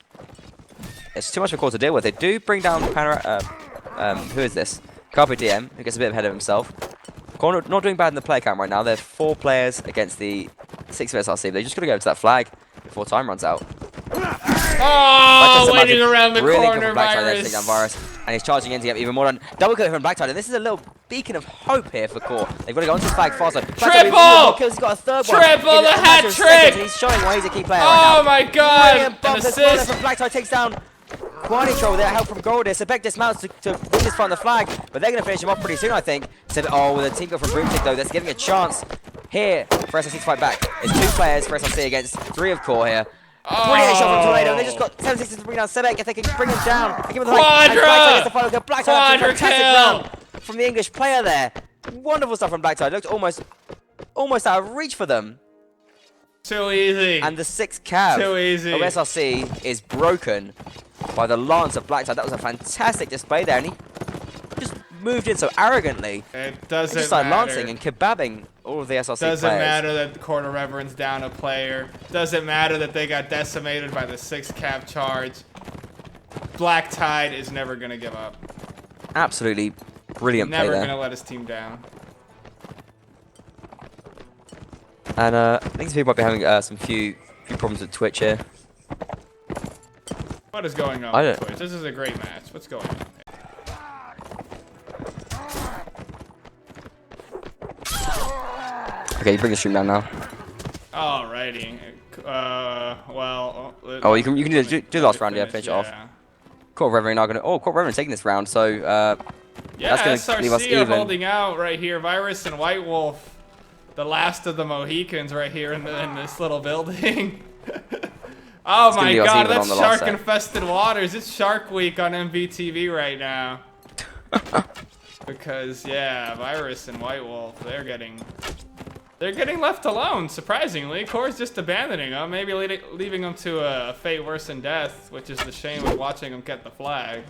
[SPEAKER 1] it's too much for Core to deal with. They do bring down who is this? Carpe Diem, who gets a bit ahead of himself. Core not doing bad in the player count right now. They're 4 players against the 6 of SRC. They're just going to go to that flag before time runs out.
[SPEAKER 2] Oh, waiting around the
[SPEAKER 1] really
[SPEAKER 2] corner,
[SPEAKER 1] Virus. And he's charging in to get even more done. Double kill from Blacktide, and this is a little beacon of hope here for Core. They've got to go onto this flag faster.
[SPEAKER 2] Triple!
[SPEAKER 1] He's got a third one.
[SPEAKER 2] Triple the hat trick!
[SPEAKER 1] He's showing why he's a key player right now.
[SPEAKER 2] Oh my god!
[SPEAKER 1] Brilliant bump
[SPEAKER 2] An
[SPEAKER 1] as well
[SPEAKER 2] assist!
[SPEAKER 1] from Blacktide takes down Quanitrol with that help from Goldis. Sebek dismounts to win this fight on the flag, but they're going to finish him off pretty soon, I think. Oh, with a team kill from Broomstick, though, that's giving a chance here for SRC to fight back. It's 2 players for SRC against 3 of Core here. Brilliant shot from Tornado, and they just got 7-6 to bring down Sebek if they can bring him down. Give him the
[SPEAKER 2] Quadra!
[SPEAKER 1] Blacktide, fantastic round from the English player there. Wonderful stuff from Blacktide. Looked almost out of reach for them.
[SPEAKER 2] Too easy.
[SPEAKER 1] And the 6 cav of SRC is broken by the lance of Blacktide. That was a fantastic display there, and he just moved in so arrogantly.
[SPEAKER 2] It doesn't
[SPEAKER 1] just started
[SPEAKER 2] matter.
[SPEAKER 1] lancing and kebabbing all of the SRC players.
[SPEAKER 2] Doesn't matter that the Court of Reverend's down a player. Doesn't matter that they got decimated by the 6 cav charge. Black Tide is never going to give up.
[SPEAKER 1] Absolutely brilliant play there.
[SPEAKER 2] Never going to let his team down.
[SPEAKER 1] And I think some people might be having some few problems with Twitch here.
[SPEAKER 2] What is going on with Twitch? This is a great match. What's going on here?
[SPEAKER 1] Okay, bring the stream down now.
[SPEAKER 2] Alrighty. Well.
[SPEAKER 1] Oh, you can do the last round, yeah, finish it off.
[SPEAKER 2] Yeah.
[SPEAKER 1] Court of Reverend are gonna. Oh, Court of Reverend taking this round, so
[SPEAKER 2] Yeah,
[SPEAKER 1] that's gonna leave us
[SPEAKER 2] SRC are
[SPEAKER 1] even.
[SPEAKER 2] holding out right here. Virus and White Wolf, the last of the Mohicans, right here in this little building. Oh my God, that's shark-infested waters. It's Shark Week on MVTV right now. Because yeah, Virus and White Wolf, they're getting left alone. Surprisingly, Core's just abandoning them, maybe leaving them to a fate worse than death, which is the shame of watching them get the flag.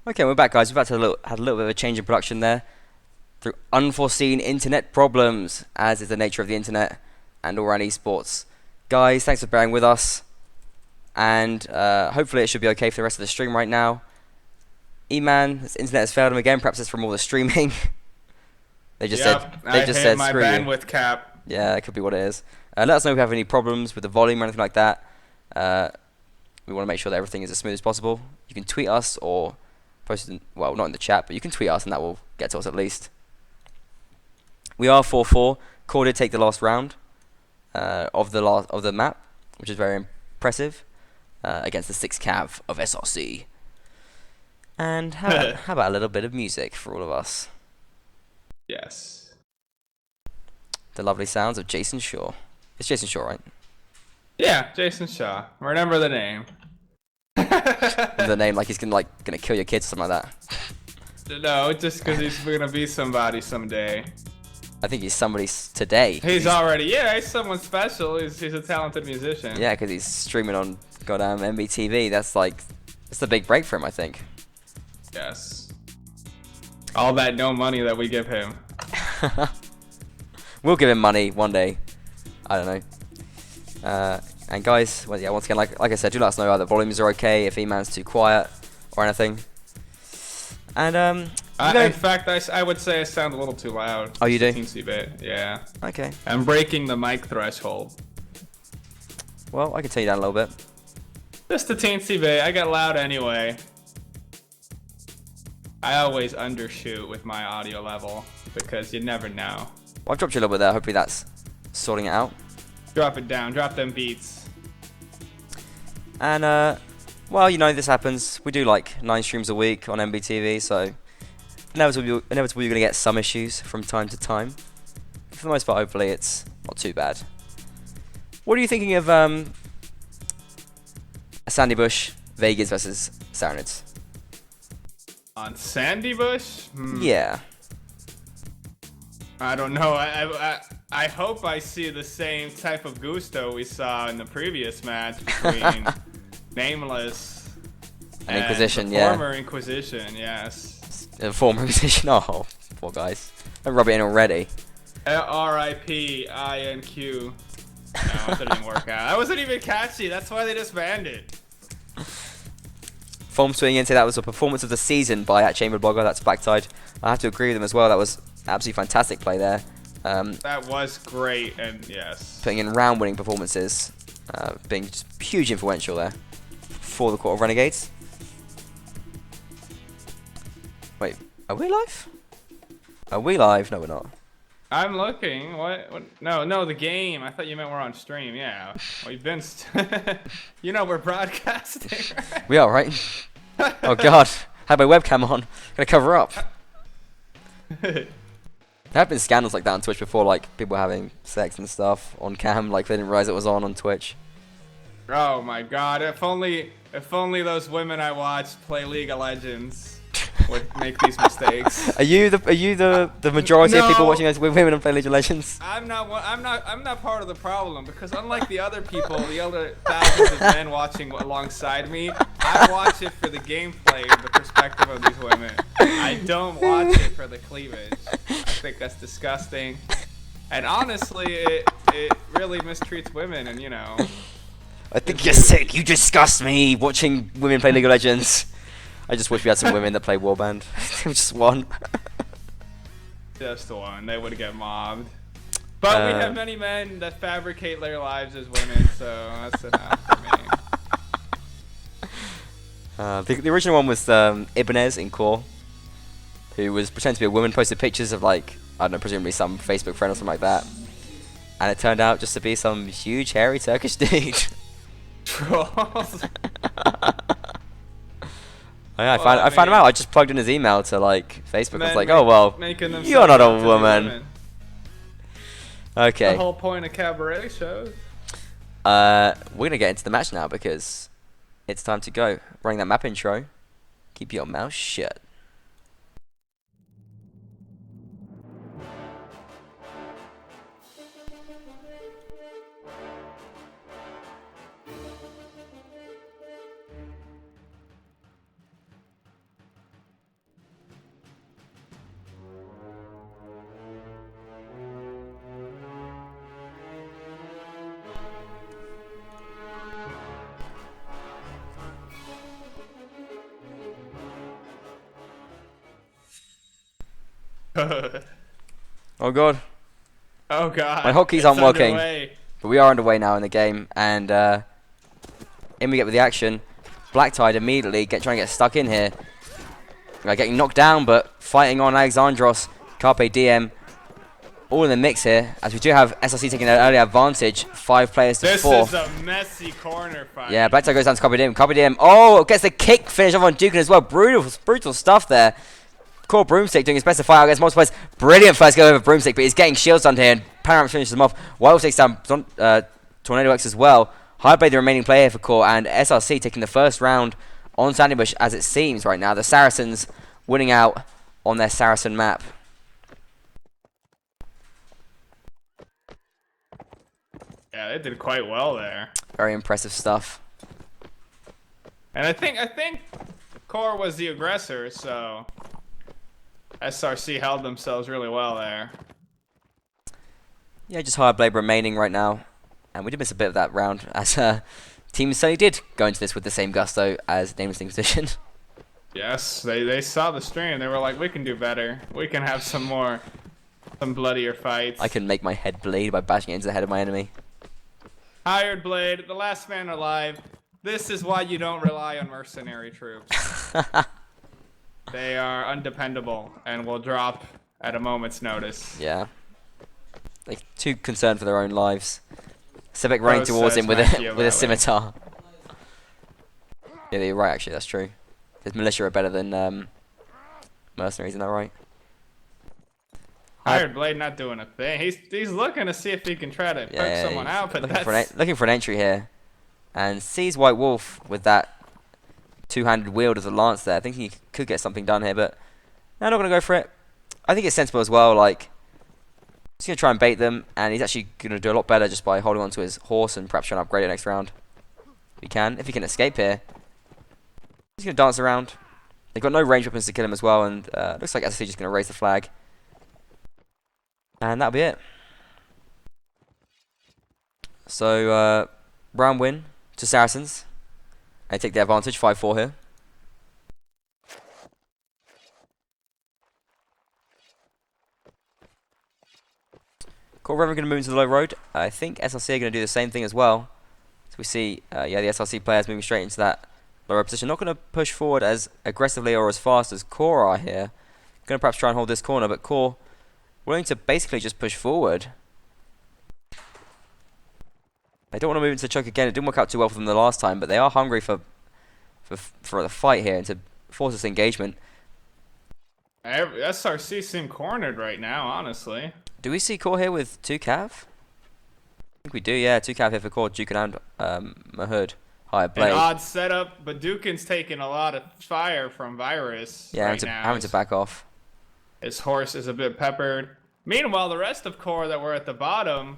[SPEAKER 1] Okay, we're back, guys. We've had a little bit of a change in production there through unforeseen internet problems, as is the nature of the internet and all around esports. Guys, thanks for bearing with us, and hopefully it should be okay for the rest of the stream right now. E-Man, his internet has failed him again. Perhaps it's from all the streaming. They just said
[SPEAKER 2] my
[SPEAKER 1] screw you.
[SPEAKER 2] bandwidth cap.
[SPEAKER 1] Yeah, that could be what it is. Let us know if you have any problems with the volume or anything like that. We want to make sure that everything is as smooth as possible. You can tweet us or post it, well, not in the chat, but you can tweet us and that will get to us at least. We are 4-4. Core did take the last round of the map, which is very impressive, against the 6 cav of SRC. And how about a little bit of music for all of us?
[SPEAKER 2] Yes.
[SPEAKER 1] The lovely sounds of Jason Shaw. It's Jason Shaw, right?
[SPEAKER 2] Yeah, Jason Shaw. Remember the name.
[SPEAKER 1] The name, like he's gonna kill your kids or something like that.
[SPEAKER 2] No, just because he's gonna be somebody someday.
[SPEAKER 1] I think he's somebody today.
[SPEAKER 2] He's he's someone special. He's a talented musician.
[SPEAKER 1] Yeah, because he's streaming on goddamn MBTV. That's the big break for him, I think.
[SPEAKER 2] Yes. All that no money that we give him.
[SPEAKER 1] We'll give him money one day. I don't know. And guys, well, yeah, once again, like I said, do let us know how the volumes are okay, if E-Man's too quiet or anything. And
[SPEAKER 2] in fact, I would say I sound a little too loud.
[SPEAKER 1] Oh, you do?
[SPEAKER 2] Teensy bit, yeah.
[SPEAKER 1] Okay.
[SPEAKER 2] I'm breaking the mic threshold.
[SPEAKER 1] Well, I can turn you down a little bit.
[SPEAKER 2] Just a teensy bit. I get loud anyway. I always undershoot with my audio level because you never know.
[SPEAKER 1] Well, I've dropped you a little bit there. Hopefully that's sorting it out.
[SPEAKER 2] Drop it down. Drop them beats.
[SPEAKER 1] And well, you know, this happens. We do like 9 streams a week on MBTV, so inevitably you're going to get some issues from time to time. For the most part, hopefully it's not too bad. What are you thinking of Sandy Bush, Vegas versus Saracens?
[SPEAKER 2] On Sandy Bush?
[SPEAKER 1] Yeah.
[SPEAKER 2] I don't know. I hope I see the same type of gusto we saw in the previous match between Nameless
[SPEAKER 1] and Inquisition,
[SPEAKER 2] the former Inquisition, yes.
[SPEAKER 1] The former Inquisition, oh, poor guys. Don't rub it in already.
[SPEAKER 2] R.I.P. INQ. No, it didn't work out. That wasn't even catchy. That's why they disbanded.
[SPEAKER 1] Foam swinging into that was a performance of the season by Chamber Blogger. That's backside. I have to agree with him as well. That was absolutely fantastic play there.
[SPEAKER 2] That was great, and yes.
[SPEAKER 1] Putting in round-winning performances, being just huge influential there for the Court of Renegades. Wait, are we live? Are we live? No, we're not.
[SPEAKER 2] I'm looking. What? No, the game. I thought you meant we're on stream. Yeah. We've been. You know, we're broadcasting. Right?
[SPEAKER 1] We are, right? Oh God, had my webcam on. Gonna cover up. There have been scandals like that on Twitch before, like people having sex and stuff on cam, like they didn't realize it was on Twitch.
[SPEAKER 2] Oh my God! If only those women I watched play League of Legends would make these mistakes.
[SPEAKER 1] Are you the majority of people watching us with women and play League of Legends?
[SPEAKER 2] I'm not part of the problem, because unlike the other people, the other thousands of men watching alongside me, I watch it for the gameplay and the perspective of these women. I don't watch it for the cleavage. I think that's disgusting. And honestly, it really mistreats women, and you know.
[SPEAKER 1] I think you're sick. You disgust me watching women play League of Legends. I just wish we had some women that play Warband. Just one.
[SPEAKER 2] Just one. They would get mobbed. But we have many men that fabricate their lives as women, so that's enough for me.
[SPEAKER 1] The original one was Ibanez in Core, who was pretending to be a woman, posted pictures of like, I don't know, presumably some Facebook friend or something like that. And it turned out just to be some huge, hairy Turkish dude.
[SPEAKER 2] Trolls.
[SPEAKER 1] I found him out. I just plugged in his email to like Facebook. I was like, oh well, you're not a woman. Okay.
[SPEAKER 2] The whole point of cabaret shows.
[SPEAKER 1] We're gonna get into the match now because it's time to go. Running that map intro. Keep your mouth shut. Oh god.
[SPEAKER 2] Oh god.
[SPEAKER 1] My hotkey's aren't working. But we are underway now in the game, and in we get with the action. Black Tide immediately trying to get stuck in here. Getting knocked down, but fighting on Alexandros, Carpe Diem, all in the mix here. As we do have SRC taking an early advantage, 5 players to 4.
[SPEAKER 2] This is a messy corner fight.
[SPEAKER 1] Yeah, Black Tide goes down to Carpe Diem. Carpe Diem, oh, gets the kick finish off on Dukin as well. Brutal stuff there. Core Broomstick doing his best to fight out against multiple players. Brilliant first go over Broomstick, but he's getting shields done here, and Panoramic finishes him off. Wild takes down Tornado X as well. Highblade the remaining player for Core, and SRC taking the first round on Sandy Bush as it seems right now. The Saracens winning out on their Saracen map.
[SPEAKER 2] Yeah, they did quite well there.
[SPEAKER 1] Very impressive stuff.
[SPEAKER 2] And I think Core was the aggressor, so SRC held themselves really well there.
[SPEAKER 1] Yeah, just Highblade remaining right now. And we did miss a bit of that round, as Team Sunny did go into this with the same gusto as Nameless Inquisition.
[SPEAKER 2] Yes, they saw the stream. They were like, we can do better. We can have some bloodier fights.
[SPEAKER 1] I can make my head bleed by bashing it into the head of my enemy.
[SPEAKER 2] Hired Blade, the last man alive. This is why you don't rely on mercenary troops. They are undependable and will drop at a moment's notice.
[SPEAKER 1] Yeah. They're too concerned for their own lives. Civic running towards him with a scimitar. Yeah, you're right, actually, that's true. His militia are better than mercenaries, isn't that right?
[SPEAKER 2] Hired Blade not doing a thing. He's looking to see if he can try to poke someone out, but
[SPEAKER 1] looking for an entry here. And sees White Wolf with that two-handed wield as a lance there. I think he could get something done here, but no, not going to go for it. I think it's sensible as well, like, he's going to try and bait them, and he's actually going to do a lot better just by holding on to his horse and perhaps trying to upgrade it next round. If he can escape here. He's going to dance around. They've got no range weapons to kill him as well, and looks like SSC just going to raise the flag. And that'll be it. So, round win to Saracens. They take the advantage, 5-4 here. Core Reverend going to move into the low road. I think SRC are going to do the same thing as well. So we see, the SRC players moving straight into that low road position. Not going to push forward as aggressively or as fast as Core are here. Going to perhaps try and hold this corner, but Core willing to basically just push forward. They don't want to move into the choke again. It didn't work out too well for them the last time, but they are hungry for the fight here and to force this engagement.
[SPEAKER 2] SRC seem cornered right now, honestly.
[SPEAKER 1] Do we see Core here with 2 cav? I think we do, yeah. 2 cav here for Core, Dukin and Mahood. Hired Blade.
[SPEAKER 2] An odd setup, but Dukin's taking a lot of fire from Virus
[SPEAKER 1] having to back off.
[SPEAKER 2] His horse is a bit peppered. Meanwhile, the rest of Core that were at the bottom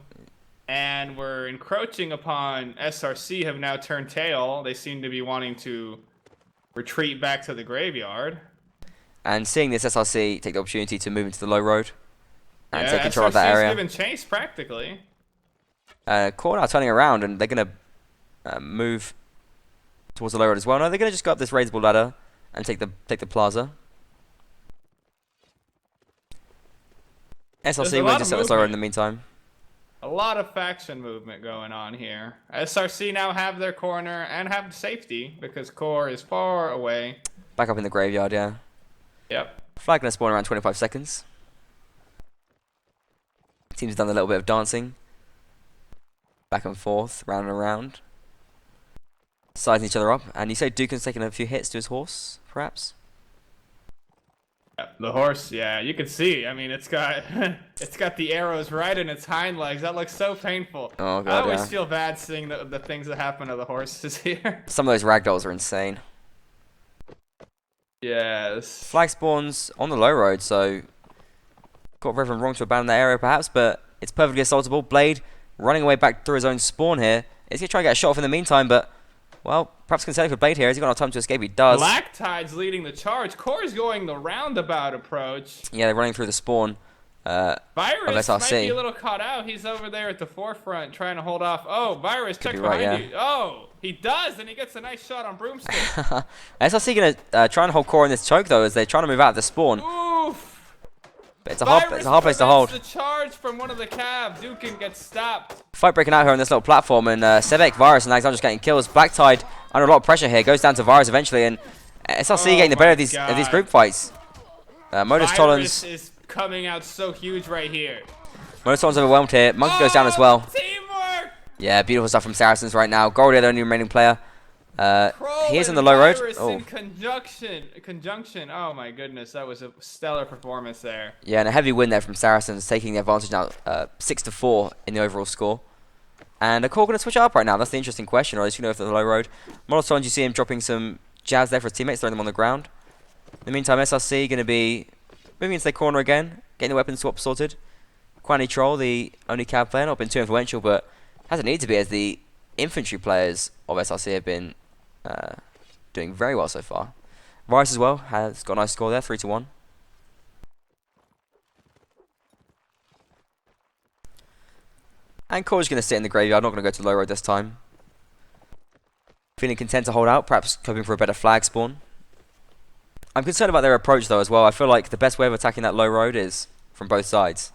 [SPEAKER 2] and were encroaching upon SRC have now turned tail. They seem to be wanting to retreat back to the graveyard.
[SPEAKER 1] And seeing this, SRC take the opportunity to move into the low road and take control
[SPEAKER 2] SRC's
[SPEAKER 1] of that area.
[SPEAKER 2] giving chase practically.
[SPEAKER 1] Core now turning around, and they're going to move towards the low road as well. No, they're going to just go up this raisable ladder and take the plaza. SRC wins just at the in the meantime.
[SPEAKER 2] A lot of faction movement going on here. SRC now have their corner and have safety because core is far away.
[SPEAKER 1] Back up in the graveyard, yeah.
[SPEAKER 2] Yep.
[SPEAKER 1] Flag gonna spawn around 25 seconds. Teams have done a little bit of dancing. Back and forth, round and around. Sizing each other up. And you say Dukin's taking a few hits to his horse, perhaps?
[SPEAKER 2] Yeah, the horse, yeah, you can see. I mean, it's got it's got the arrows right in its hind legs. That looks so painful.
[SPEAKER 1] Oh, God,
[SPEAKER 2] I always feel bad seeing the things that happen to the horses here.
[SPEAKER 1] Some of those ragdolls are insane.
[SPEAKER 2] Yes.
[SPEAKER 1] Flag spawns on the low road, so got Reverend wrong to abandon that area perhaps, but it's perfectly assaultable. Blade running away back through his own spawn here. He's going to try and get a shot off in the meantime, but, well, perhaps concerning for Blade here. Has he got enough time to escape? He does.
[SPEAKER 2] Black Tide's leading the charge. Core's going the roundabout approach.
[SPEAKER 1] Yeah, they're running through the spawn
[SPEAKER 2] Virus
[SPEAKER 1] of
[SPEAKER 2] might
[SPEAKER 1] SRC.
[SPEAKER 2] be a little caught out. He's over there at the forefront trying to hold off. Oh, Virus, check behind
[SPEAKER 1] right,
[SPEAKER 2] you. Oh, he does, and he gets a nice shot on Broomstick.
[SPEAKER 1] SRC going to try and hold core in this choke, though, as they're trying to move out of the spawn.
[SPEAKER 2] Oof.
[SPEAKER 1] But it's a hard place to hold.
[SPEAKER 2] The charge from one of the Cav. Dukin gets stopped.
[SPEAKER 1] Fight breaking out here on this little platform, and Sebek, Virus, and Alexander just getting kills. Black Tide under a lot of pressure here. Goes down to Virus eventually, and SRC getting the better of these group fights. Modus Tollins
[SPEAKER 2] is coming out so huge right here.
[SPEAKER 1] Modus Tollins overwhelmed here. Monkey goes down as well.
[SPEAKER 2] Teamwork!
[SPEAKER 1] Yeah, beautiful stuff from Saracens right now. Goldie, the only remaining player. He is on the low road.
[SPEAKER 2] In conjunction. Oh my goodness, that was a stellar performance there.
[SPEAKER 1] Yeah, and a heavy win there from Saracens, taking the advantage now 6-4 in the overall score. And are Core going to switch it up right now? That's the interesting question, or at least you know, for the low road. Modus Tollins, you see him dropping some jabs there for his teammates, throwing them on the ground. In the meantime, SRC going to be moving into their corner again, getting the weapon swap sorted. Quani Troll, the only cab player, not been too influential, but hasn't needed to be, as the infantry players of SRC have been doing very well so far. Virus as well has got a nice score there, 3-1. And Core's going to sit in the graveyard, not going to go to low road this time. Feeling content to hold out, perhaps hoping for a better flag spawn. I'm concerned about their approach though as well. I feel like the best way of attacking that low road is from both sides.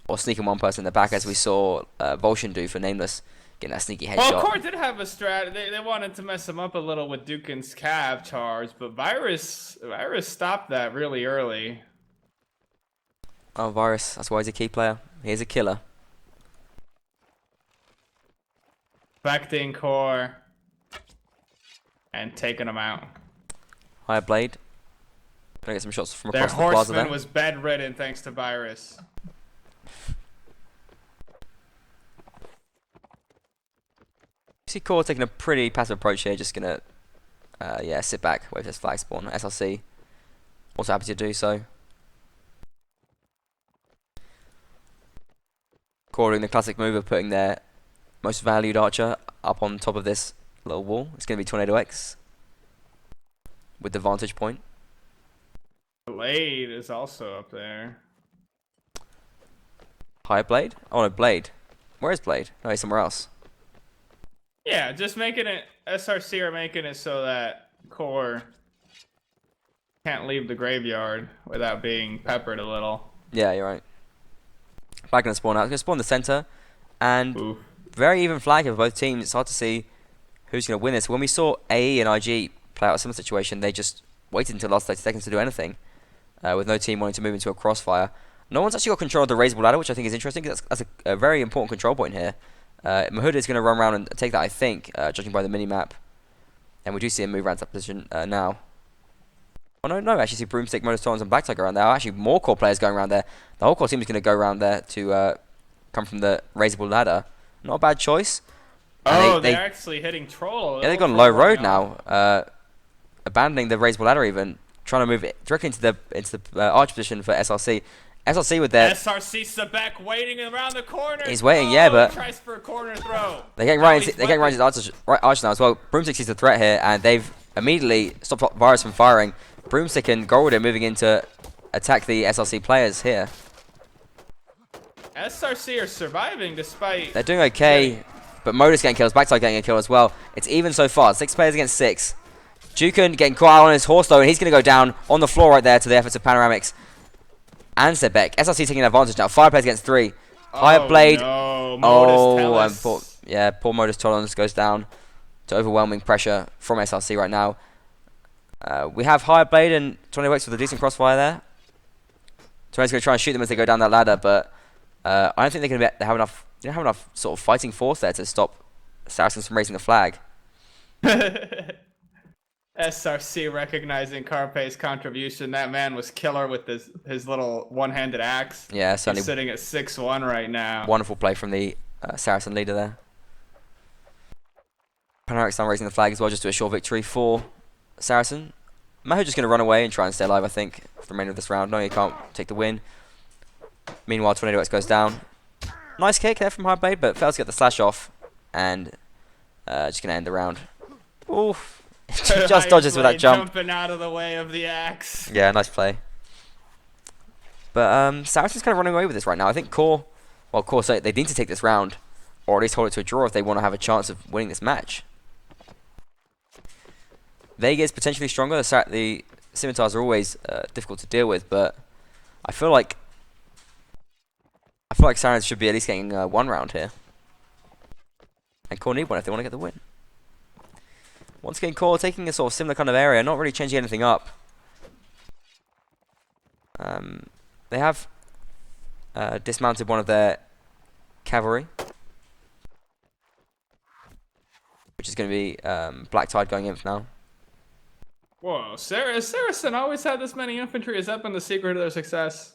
[SPEAKER 1] Or sneaking one person in the back, as we saw Volshin do for Nameless. Getting that sneaky headshot.
[SPEAKER 2] Well, Core did have a strat. They wanted to mess him up a little with Dukin's Cav charge, but Virus stopped that really early.
[SPEAKER 1] Oh, Virus. That's why he's a key player. He's a killer.
[SPEAKER 2] Affecting Core. And taking him out.
[SPEAKER 1] Higher Blade. Gonna get some shots from across the plaza there.
[SPEAKER 2] Their horseman was bedridden thanks to Virus.
[SPEAKER 1] See Core taking a pretty passive approach here, just gonna yeah, sit back, wait for this flag spawn. SRC also happy to do so. Core doing the classic move of putting their most valued archer up on top of this little wall. It's gonna be Tornado X with the vantage point.
[SPEAKER 2] Blade is also up there.
[SPEAKER 1] Higher Blade? Oh no, Blade. Where is Blade? No, he's somewhere else.
[SPEAKER 2] Yeah, just making it, SRC are making it so that Core can't leave the graveyard without being peppered a little.
[SPEAKER 1] Yeah, you're right. Flag gonna spawn out. It's gonna spawn in the center, and
[SPEAKER 2] Oof.
[SPEAKER 1] very even flag of both teams. It's hard to see who's gonna win this. When we saw AE and IG play out a similar situation, they just waited until the last 30 seconds to do anything, with no team wanting to move into a crossfire. No one's actually got control of the raisable ladder, which I think is interesting, because that's a very important control point here. Mahuda is going to run around and take that, I think, judging by the mini-map. And we do see him move around to that position now. Oh, no, actually see Broomstick, Modus Tollins, and Black Tiger around there. Actually, more core players going around there. The whole core team is going to go around there to come from the raisable ladder. Not a bad choice.
[SPEAKER 2] Oh, they're actually hitting Troll.
[SPEAKER 1] Yeah, they've gone low road now. Abandoning the raisable ladder even. Trying to move it directly into the arch position for SRC. SRC with their
[SPEAKER 2] SRC Sebek waiting around the corner.
[SPEAKER 1] He's waiting, yeah, but
[SPEAKER 2] he tries for a corner throw.
[SPEAKER 1] They're getting right into his arch now as well. Broomstick sees the threat here, and they've immediately stopped Virus from firing. Broomstick and Golden moving in to attack the SRC players here.
[SPEAKER 2] SRC are surviving despite.
[SPEAKER 1] They're doing okay, but Modus getting kills, Backside getting a kill as well. It's even so far, 6 players against 6. Jukin getting caught out on his horse though, and he's going to go down on the floor right there to the efforts of Panoramics. And Sebek. SRC taking advantage now. 5 players against 3. Higher
[SPEAKER 2] Oh,
[SPEAKER 1] Blade.
[SPEAKER 2] no.
[SPEAKER 1] Oh,
[SPEAKER 2] Modus
[SPEAKER 1] and
[SPEAKER 2] Tellus.
[SPEAKER 1] poor Modus Tolerance goes down to overwhelming pressure from SRC right now. We have Higher Blade and Tornado X with a decent crossfire there. Tornado's going to try and shoot them as they go down that ladder, but I don't think they have enough. They don't have enough sort of fighting force there to stop Saracens from raising the flag.
[SPEAKER 2] SRC recognizing Carpe's contribution. That man was killer with his little one-handed axe.
[SPEAKER 1] Yeah, certainly.
[SPEAKER 2] He's sitting at 6-1 right now.
[SPEAKER 1] Wonderful play from the Saracen leader there. Panoramic Sun raising the flag as well, just to assure victory for Saracen. Maho just going to run away and try and stay alive, I think, for the remainder of this round. No, he can't take the win. Meanwhile, Tornado X goes down. Nice kick there from High Blade, but fails to get the slash off. And just going to end the round. Oof. Just dodges with that jump.
[SPEAKER 2] Jumping out of the way of the axe.
[SPEAKER 1] Yeah, nice play. But Saracen's kind of running away with this right now. I think Core, so they need to take this round, or at least hold it to a draw if they want to have a chance of winning this match. Vega is potentially stronger. The Scimitars are always difficult to deal with, but I feel like Saracens should be at least getting one round here. And Core need one if they want to get the win. Once again, Core taking a sort of similar kind of area, not really changing anything up. They have dismounted one of their cavalry, which is going to be Black Tide going in for now.
[SPEAKER 2] Whoa, Saracen always had this many infantry. Has that been the secret of their success?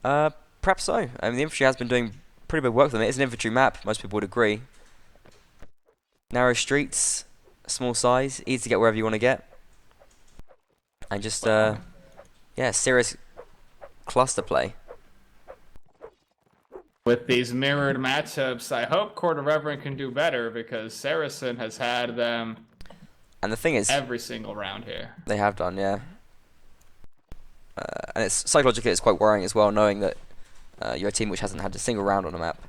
[SPEAKER 1] Perhaps so. I mean, the infantry has been doing pretty big work for them. It is an infantry map, most people would agree. Narrow streets, small size, easy to get wherever you want to get. And just, yeah, serious cluster play.
[SPEAKER 2] With these mirrored matchups, I hope Court of Reverend can do better, because Saracen has had them.
[SPEAKER 1] And the thing is,
[SPEAKER 2] every single round here.
[SPEAKER 1] They have done, yeah. And it's psychologically it's quite worrying as well, knowing that you're a team which hasn't had a single round on a map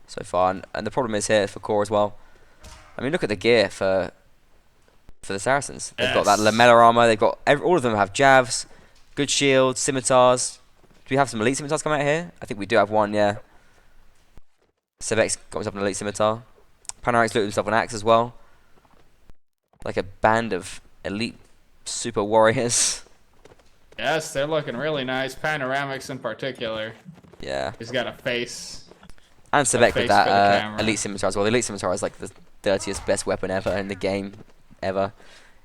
[SPEAKER 1] so far. And the problem is here for Core as well. I mean, look at the gear for the Saracens. They've got that lamellar armor. They've got all of them have javs, good shields, scimitars. Do we have some elite scimitars coming out here? I think we do have one, yeah. Sebek's got himself an elite scimitar. Panoramic's looted himself an axe as well. Like a band of elite super warriors.
[SPEAKER 2] Yes, they're looking really nice. Panoramics in particular.
[SPEAKER 1] Yeah.
[SPEAKER 2] He's got a face.
[SPEAKER 1] And Sebek with that elite scimitar as well. The elite scimitar is like the dirtiest, best weapon ever in the game, ever.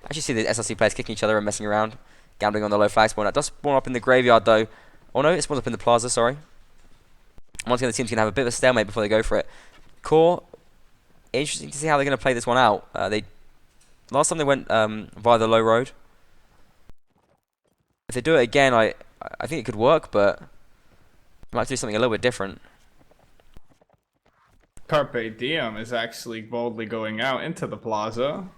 [SPEAKER 1] I actually see the SLC players kicking each other and messing around, gambling on the low flag spawn. That does spawn up in the graveyard though. Oh no, it spawns up in the plaza, sorry. Once again, the team's going to have a bit of a stalemate before they go for it. Core, interesting to see how they're going to play this one out. Last time they went via the low road. If they do it again, I think it could work, but they might have to do something a little bit different.
[SPEAKER 2] Carpe Diem is actually boldly going out into the plaza.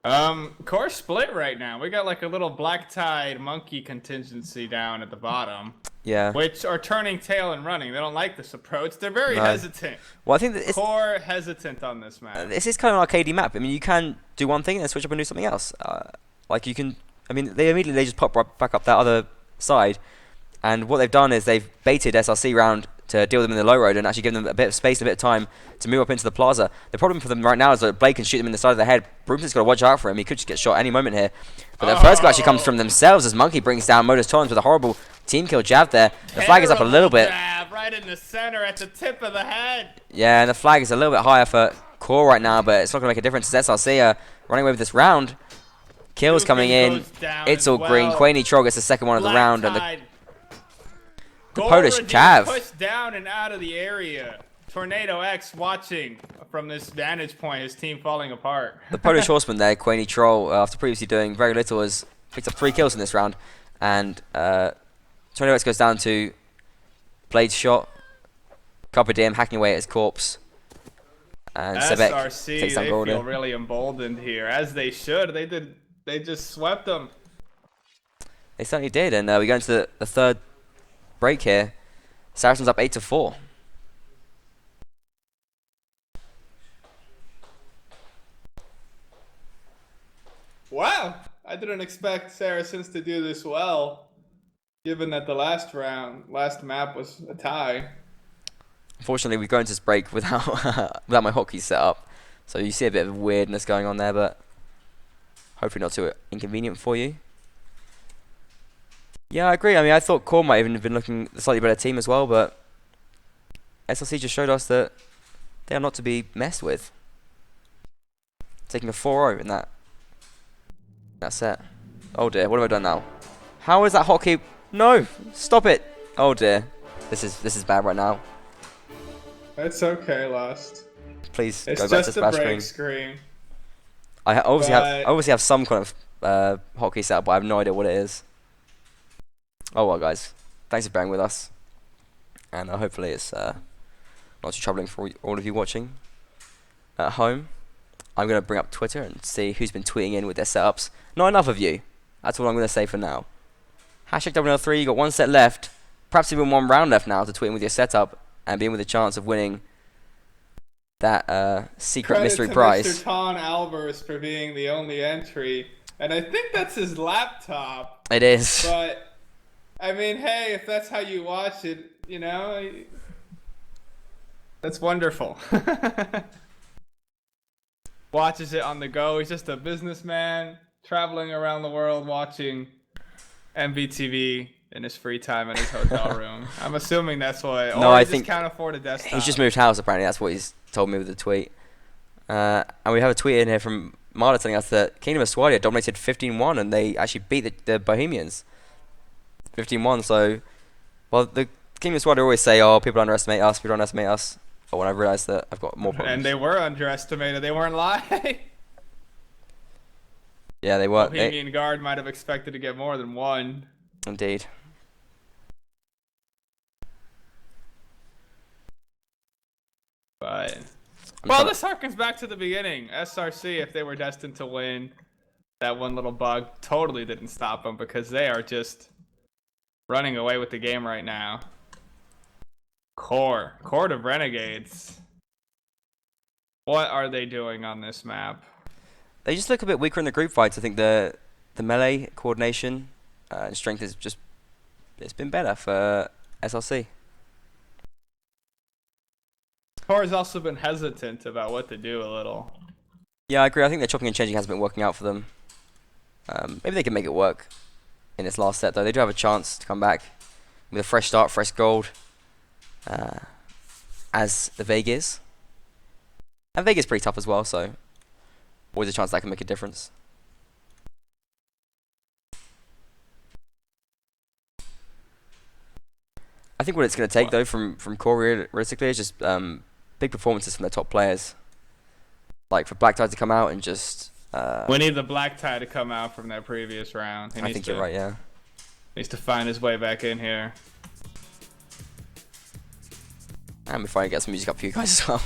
[SPEAKER 2] Core split right now. We got like a little Black Tide monkey contingency down at the bottom.
[SPEAKER 1] Yeah.
[SPEAKER 2] Which are turning tail and running. They don't like this approach. They're very hesitant.
[SPEAKER 1] Well, I think that
[SPEAKER 2] Core hesitant on this map.
[SPEAKER 1] This is kind of an arcadey map. I mean, you can do one thing and then switch up and do something else. Like you can, I mean, they just pop right back up that other side. And what they've done is they've baited SRC round to deal with them in the low road and actually give them a bit of space and a bit of time to move up into the plaza. The problem for them right now is that Blade can shoot them in the side of the head. Broomson's got to watch out for him. He could just get shot any moment here. But the first goal actually comes from themselves as Monkey brings down Modus Tolerance with a horrible team kill jab there. The flag is up a little bit.
[SPEAKER 2] Jab right in the center at the tip of the head.
[SPEAKER 1] Yeah, and the flag is a little bit higher for Core right now, but it's not going to make a difference as SRC running away with this round. Kills coming in. It's all green. Quainy Troll gets the second one of the round. And the Polish Cav
[SPEAKER 2] pushed down and out of the area. Tornado X watching from this vantage point, his team falling apart.
[SPEAKER 1] The Polish Horseman there, Quainy Troll, after previously doing very little, has picked up 3 kills in this round. And Tornado X goes down to Blade's shot. Carpe Diem hacking away at his corpse. And
[SPEAKER 2] SRC,
[SPEAKER 1] takes down
[SPEAKER 2] they
[SPEAKER 1] Golden.
[SPEAKER 2] feel really emboldened here, as they should. They just swept them.
[SPEAKER 1] They certainly did. And we go into the third break here. Saracens up 8-4.
[SPEAKER 2] Wow, I didn't expect Saracens to do this well. Given that the last map was a tie.
[SPEAKER 1] Unfortunately, we go into this break without without my hotkey set up, so you see a bit of weirdness going on there, but hopefully not too inconvenient for you. Yeah, I agree. I mean, I thought Core might even have been looking a slightly better team as well, but SLC just showed us that they are not to be messed with. Taking a 4-0 in that set. Oh dear, what have I done now? How is that hotkey? No, stop it. Oh dear, this is bad right now.
[SPEAKER 2] It's okay, Lost.
[SPEAKER 1] Please
[SPEAKER 2] It's
[SPEAKER 1] go back to
[SPEAKER 2] just a
[SPEAKER 1] splash
[SPEAKER 2] break
[SPEAKER 1] screen.
[SPEAKER 2] screen.
[SPEAKER 1] I obviously have some kind of hotkey set up, but I have no idea what it is. Oh well, guys, thanks for bearing with us, and hopefully it's not too troubling for all of you watching at home. I'm going to bring up Twitter and see who's been tweeting in with their setups. Not enough of you. That's all I'm going to say for now. Hashtag WNL3, you got one set left. Perhaps even one round left now to tweet in with your setup and be in with a chance of winning that secret mystery prize.
[SPEAKER 2] Mr. Ton Albers for being the only entry. And I think that's his laptop.
[SPEAKER 1] It is.
[SPEAKER 2] But, I mean, hey, if that's how you watch it, you know, that's wonderful. Watches it on the go. He's just a businessman traveling around the world watching MVTV in his free time in his hotel room. I'm assuming that's what.
[SPEAKER 1] No,
[SPEAKER 2] or
[SPEAKER 1] I
[SPEAKER 2] he
[SPEAKER 1] think
[SPEAKER 2] just can't afford a desktop.
[SPEAKER 1] he's just moved house apparently. That's what he's told me with the tweet. And we have a tweet in here from Marta telling us that Kingdom of Swadia dominated 15-1 and they actually beat the Bohemians 15-1. So, well, the Kingdom of Swadia always say, "Oh, people underestimate us. People underestimate us." But when I realised that I've got more problems.
[SPEAKER 2] And they were underestimated. They weren't lying.
[SPEAKER 1] Yeah, they were.
[SPEAKER 2] Bohemian Guard might have expected to get more than one.
[SPEAKER 1] Indeed.
[SPEAKER 2] But well, this harkens back to the beginning. SRC, if they were destined to win, that one little bug totally didn't stop them because they are just running away with the game right now. Core of Renegades. What are they doing on this map?
[SPEAKER 1] They just look a bit weaker in the group fights. I think the melee coordination and strength is just it's been better for SLC.
[SPEAKER 2] Core has also been hesitant about what to do a little.
[SPEAKER 1] Yeah, I agree. I think their chopping and changing hasn't been working out for them. Maybe they can make it work in this last set, though. They do have a chance to come back with a fresh start, fresh gold, as the Vegas. And Vegas is pretty tough as well, so always a chance that can make a difference. I think what it's going to take, though, from Core realistically is just big performances from their top players. Like for Black Tide to come out and just...
[SPEAKER 2] we need the Black Tide to come out from that previous round.
[SPEAKER 1] I think you're right, yeah.
[SPEAKER 2] Needs to find his way back in here.
[SPEAKER 1] And we finally get some music up for you guys as well.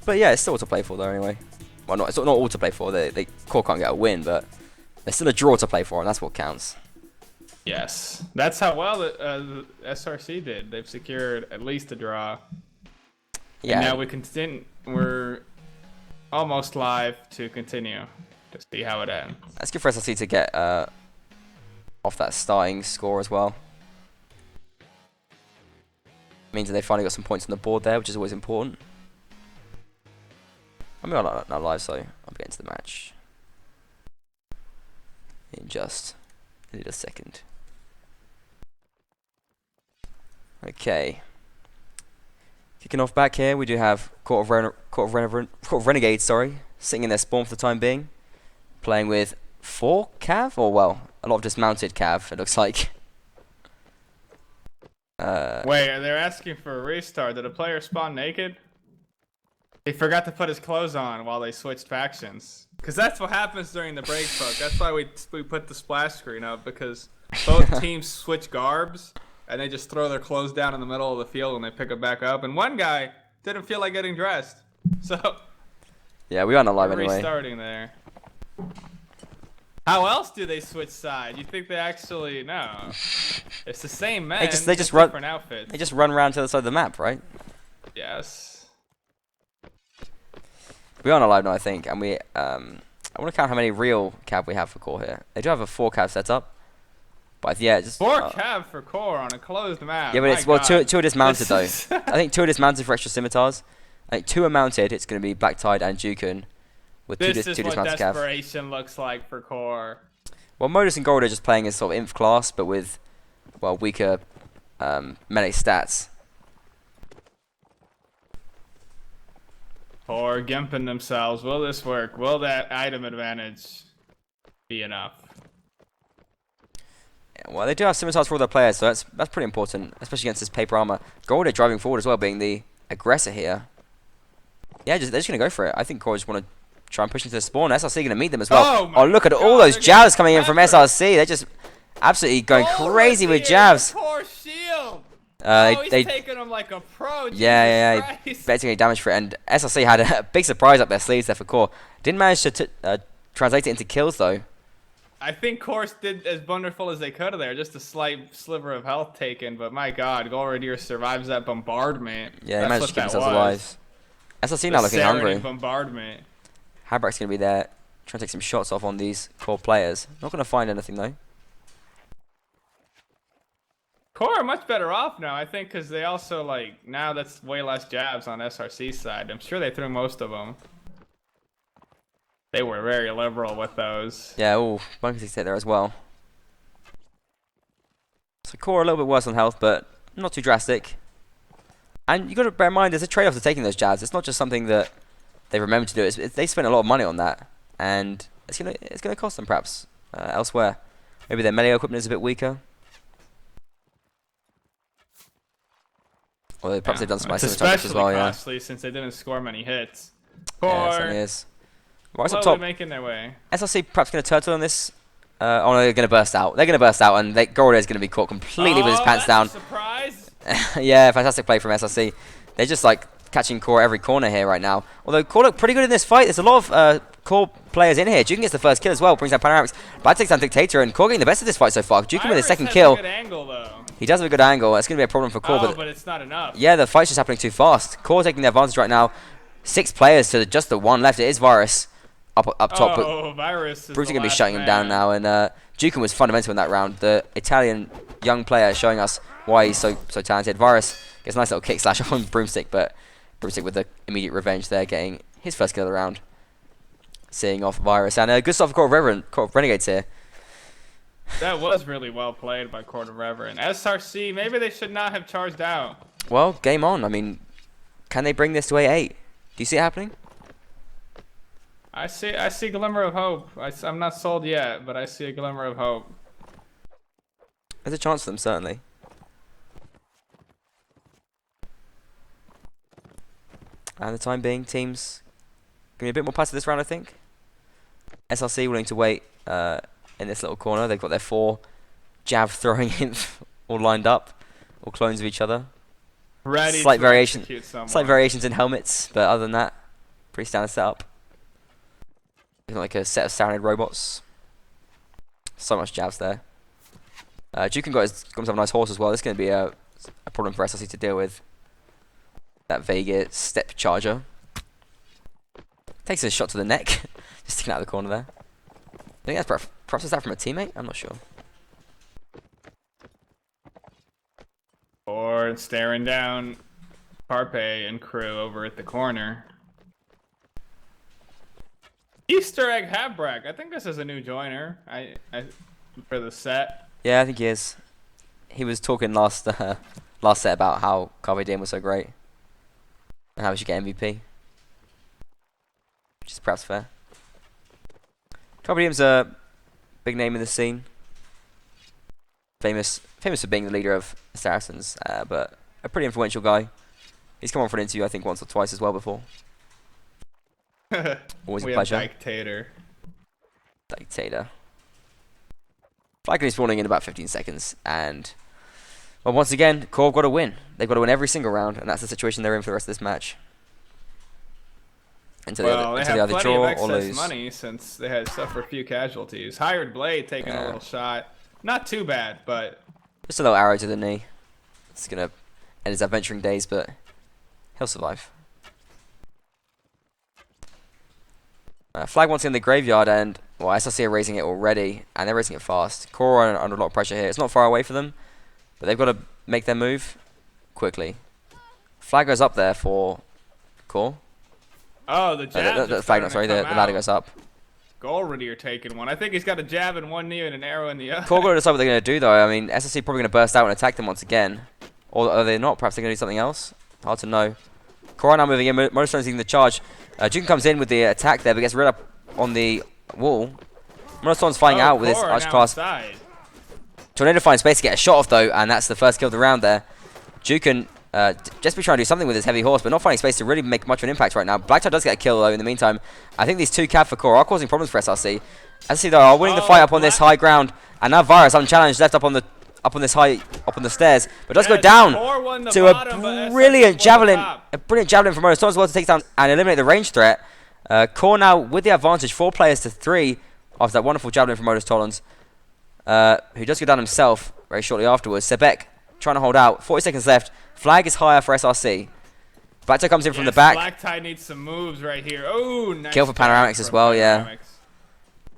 [SPEAKER 1] But yeah, it's still all to play for though anyway. Well, it's not all to play for. They Core can't get a win, but there's still a draw to play for, and that's what counts.
[SPEAKER 2] Yes, that's how well the SRC did. They've secured at least a draw. Yeah. And now we continue. We're almost live to continue to see how it ends.
[SPEAKER 1] That's good for SLC to get off that starting score as well. Means that they finally got some points on the board there, which is always important. I'm not live, so I'll get into the match in just a second. Okay. Kicking off back here, we do have Court of Renegades, sitting in their spawn for the time being, playing with 4 cav, or well, a lot of dismounted cav. It looks like.
[SPEAKER 2] Wait, they're asking for a restart. Did a player spawn naked? He forgot to put his clothes on while they switched factions. Because that's what happens during the break poke. That's why we put the splash screen up, because both teams switch garbs, and they just throw their clothes down in the middle of the field and they pick it back up. And one guy didn't feel like getting dressed. So
[SPEAKER 1] yeah, we aren't live anyway.
[SPEAKER 2] Restarting there. How else do they switch side? You think they actually... No. It's the same men.
[SPEAKER 1] They just run
[SPEAKER 2] different outfits.
[SPEAKER 1] They just run around to the other side of the map, right?
[SPEAKER 2] Yes.
[SPEAKER 1] We are on live now, I think, and we I want to count how many real cav we have for core here. They do have a 4 cav setup. But yeah, just
[SPEAKER 2] 4 cav for core on a closed map.
[SPEAKER 1] yeah, but it's
[SPEAKER 2] My
[SPEAKER 1] well
[SPEAKER 2] God.
[SPEAKER 1] two are dismounted though.
[SPEAKER 2] This is-
[SPEAKER 1] I think 2 are dismounted for extra scimitars. I think 2 are mounted. It's going to be Black Tide and Jukun with two
[SPEAKER 2] This is what
[SPEAKER 1] dismounted cav.
[SPEAKER 2] desperation looks like for core.
[SPEAKER 1] Well, Modus and Gold are just playing as sort of inf class, but with well weaker melee stats.
[SPEAKER 2] Core gimping themselves. Will this work? Will that item advantage be enough?
[SPEAKER 1] Yeah, well, they do have scimitars for all their players, so that's pretty important, especially against this paper armor. Gold are driving forward as well, being the aggressor here. Yeah, they're just going to go for it. I think Core just want to try and push into the spawn. SRC going to meet them as well.
[SPEAKER 2] Oh,
[SPEAKER 1] Look at
[SPEAKER 2] God,
[SPEAKER 1] all those
[SPEAKER 2] they're
[SPEAKER 1] jabs
[SPEAKER 2] getting
[SPEAKER 1] coming in from
[SPEAKER 2] peppered.
[SPEAKER 1] SRC. They're just absolutely going crazy with jabs.
[SPEAKER 2] Core shield. He's
[SPEAKER 1] They
[SPEAKER 2] taking them like a pro.
[SPEAKER 1] yeah,
[SPEAKER 2] Jesus
[SPEAKER 1] betting any damage for it. And SRC had a big surprise up their sleeves there for Core. Didn't manage to translate it into kills though.
[SPEAKER 2] I think Core did as wonderful as they could there. Just a slight sliver of health taken, but my God, Golradier survives that bombardment.
[SPEAKER 1] Yeah, they
[SPEAKER 2] That's
[SPEAKER 1] managed
[SPEAKER 2] what
[SPEAKER 1] to keep
[SPEAKER 2] that
[SPEAKER 1] themselves
[SPEAKER 2] was.
[SPEAKER 1] alive. SRC
[SPEAKER 2] The
[SPEAKER 1] now looking
[SPEAKER 2] Saracen
[SPEAKER 1] hungry.
[SPEAKER 2] bombardment.
[SPEAKER 1] Habrak's going to be there, trying to take some shots off on these Core players. Not going to find anything though.
[SPEAKER 2] Core are much better off now, I think, because they also, like, now that's way less jabs on SRC's side. I'm sure they threw most of them. They were very liberal with those.
[SPEAKER 1] Yeah, one can take there as well. So Core a little bit worse on health, but not too drastic. And you got to bear in mind, there's a trade-off to taking those jabs. It's not just something that they remember to do. They spent a lot of money on that, and it's gonna cost them perhaps elsewhere. Maybe their melee equipment is a bit weaker. Or perhaps they've done some nice
[SPEAKER 2] It's
[SPEAKER 1] damage as
[SPEAKER 2] especially
[SPEAKER 1] well. Yeah,
[SPEAKER 2] costly since they didn't score many hits.
[SPEAKER 1] yeah, it
[SPEAKER 2] Core
[SPEAKER 1] certainly is. Right up
[SPEAKER 2] slowly
[SPEAKER 1] top,
[SPEAKER 2] making their way.
[SPEAKER 1] SLC perhaps going to turtle on this. Oh no, they're going to burst out. They're going to burst out, and Goraday is going to be caught completely with his pants down.
[SPEAKER 2] That's a surprise.
[SPEAKER 1] Yeah, fantastic play from SLC. They're just like catching Core every corner here right now. Although Core look pretty good in this fight. There's a lot of Core players in here. Jukun gets the first kill as well, brings down Panoramics. Bad takes down Dictator, and Core getting the best of this fight so far. Jukun with his second
[SPEAKER 2] Iris
[SPEAKER 1] kill.
[SPEAKER 2] has a good angle, though.
[SPEAKER 1] He does have a good angle. That's going to be a problem for Core.
[SPEAKER 2] But it's not enough.
[SPEAKER 1] Yeah, the fight's just happening too fast. Core taking the advantage right now. 6 players to just the 1 left. It is Virus up top. But
[SPEAKER 2] Virus is
[SPEAKER 1] Bruce
[SPEAKER 2] the
[SPEAKER 1] going to be
[SPEAKER 2] last
[SPEAKER 1] shutting him down
[SPEAKER 2] man.
[SPEAKER 1] now. And Jukun was fundamental in that round. The Italian young player showing us why he's so talented. Virus gets a nice little kick slash on Broomstick, but Broomstick with the immediate revenge there, getting his first kill of the round. Seeing off Virus. And good stuff for Court of Renegades here.
[SPEAKER 2] That was really well played by Court of Reverend. SRC, maybe they should not have charged out.
[SPEAKER 1] Well, game on. I mean, can they bring this to A8? Do you see it happening?
[SPEAKER 2] I see a glimmer of hope. I'm not sold yet, but I see a glimmer of hope.
[SPEAKER 1] There's a chance for them, certainly. And the time being, teams going to be a bit more passive this round, I think. SLC willing to wait in this little corner. They've got their 4 jab throwing in all lined up, all clones of each other.
[SPEAKER 2] Ready
[SPEAKER 1] Slight
[SPEAKER 2] to
[SPEAKER 1] variation,
[SPEAKER 2] execute someone.
[SPEAKER 1] slight variations in helmets, but other than that, pretty standard setup. Looking like a set of Saranid robots. So much jabs there. Jukun got himself a nice horse as well. This is going to be a problem for SLC to deal with. That Vega step charger. Takes a shot to the neck. Just sticking out of the corner there. I think that's perhaps is that from a teammate? I'm not sure.
[SPEAKER 2] Or staring down Parpe and crew over at the corner. Easter egg Habrak. I think this is a new joiner. I for the set.
[SPEAKER 1] Yeah, I think he is. He was talking last set about how Carve Diem was so great. And how we should get MVP. Which is perhaps fair. Carve Diem's a big name in the scene. Famous for being the leader of the Saracens, but a pretty influential guy. He's come on for an interview, I think, once or twice as well before. Always a pleasure.
[SPEAKER 2] Dictator.
[SPEAKER 1] Flag is spawning in about 15 seconds, and well, once again, Core have got to win. They've got to win every single round, and that's the situation they're in for the rest of this match. Until
[SPEAKER 2] They
[SPEAKER 1] they
[SPEAKER 2] have
[SPEAKER 1] either
[SPEAKER 2] plenty
[SPEAKER 1] draw
[SPEAKER 2] of
[SPEAKER 1] or
[SPEAKER 2] excess
[SPEAKER 1] lose.
[SPEAKER 2] money since they had suffered a few casualties. Hired Blade taking a little shot. Not too bad, but
[SPEAKER 1] Just a little arrow to the knee. It's gonna end his adventuring days, but he'll survive. Flag wants in the graveyard, and well, SRC are raising it already, and they're raising it fast. Core are under a lot of pressure here. It's not far away for them, but they've got to make their move quickly. Flag goes up there for Core.
[SPEAKER 2] Oh, the jab.
[SPEAKER 1] The flag, sorry, the ladder goes up.
[SPEAKER 2] Already are taking one. I think he's got a jab in one knee and an arrow in the other.
[SPEAKER 1] Core got to decide what they're going to do, though. I mean, SRC probably going to burst out and attack them once again. Or are they not? Perhaps they're going to do something else? Hard to know. Core now moving in. Motorstone's taking the charge. Jukin comes in with the attack there, but gets rid up on the wall. Motorstone's fighting out with his Arch Class. Tornado finds space to get a shot off, though, and that's the first kill of the round there. Jukin just be trying to do something with his heavy horse, but not finding space to really make much of an impact right now. Blacktide does get a kill, though, in the meantime. I think these two cav for Core are causing problems for SRC. SRC, though, are winning the fight up on this high ground, and now Virus, unchallenged, left up on the stairs, but does go down to a brilliant javelin. A brilliant javelin from Motorstone as well to take down and eliminate the range threat. Core now with the advantage, 4 players to 3 after that wonderful javelin from Modus Tollens, who does go down himself very shortly afterwards. Sebek trying to hold out. 40 seconds left. Flag is higher for SRC. Blacktide comes in from the back.
[SPEAKER 2] Blacktide needs some moves right here. Oh, nice
[SPEAKER 1] kill for Panoramics as well, yeah.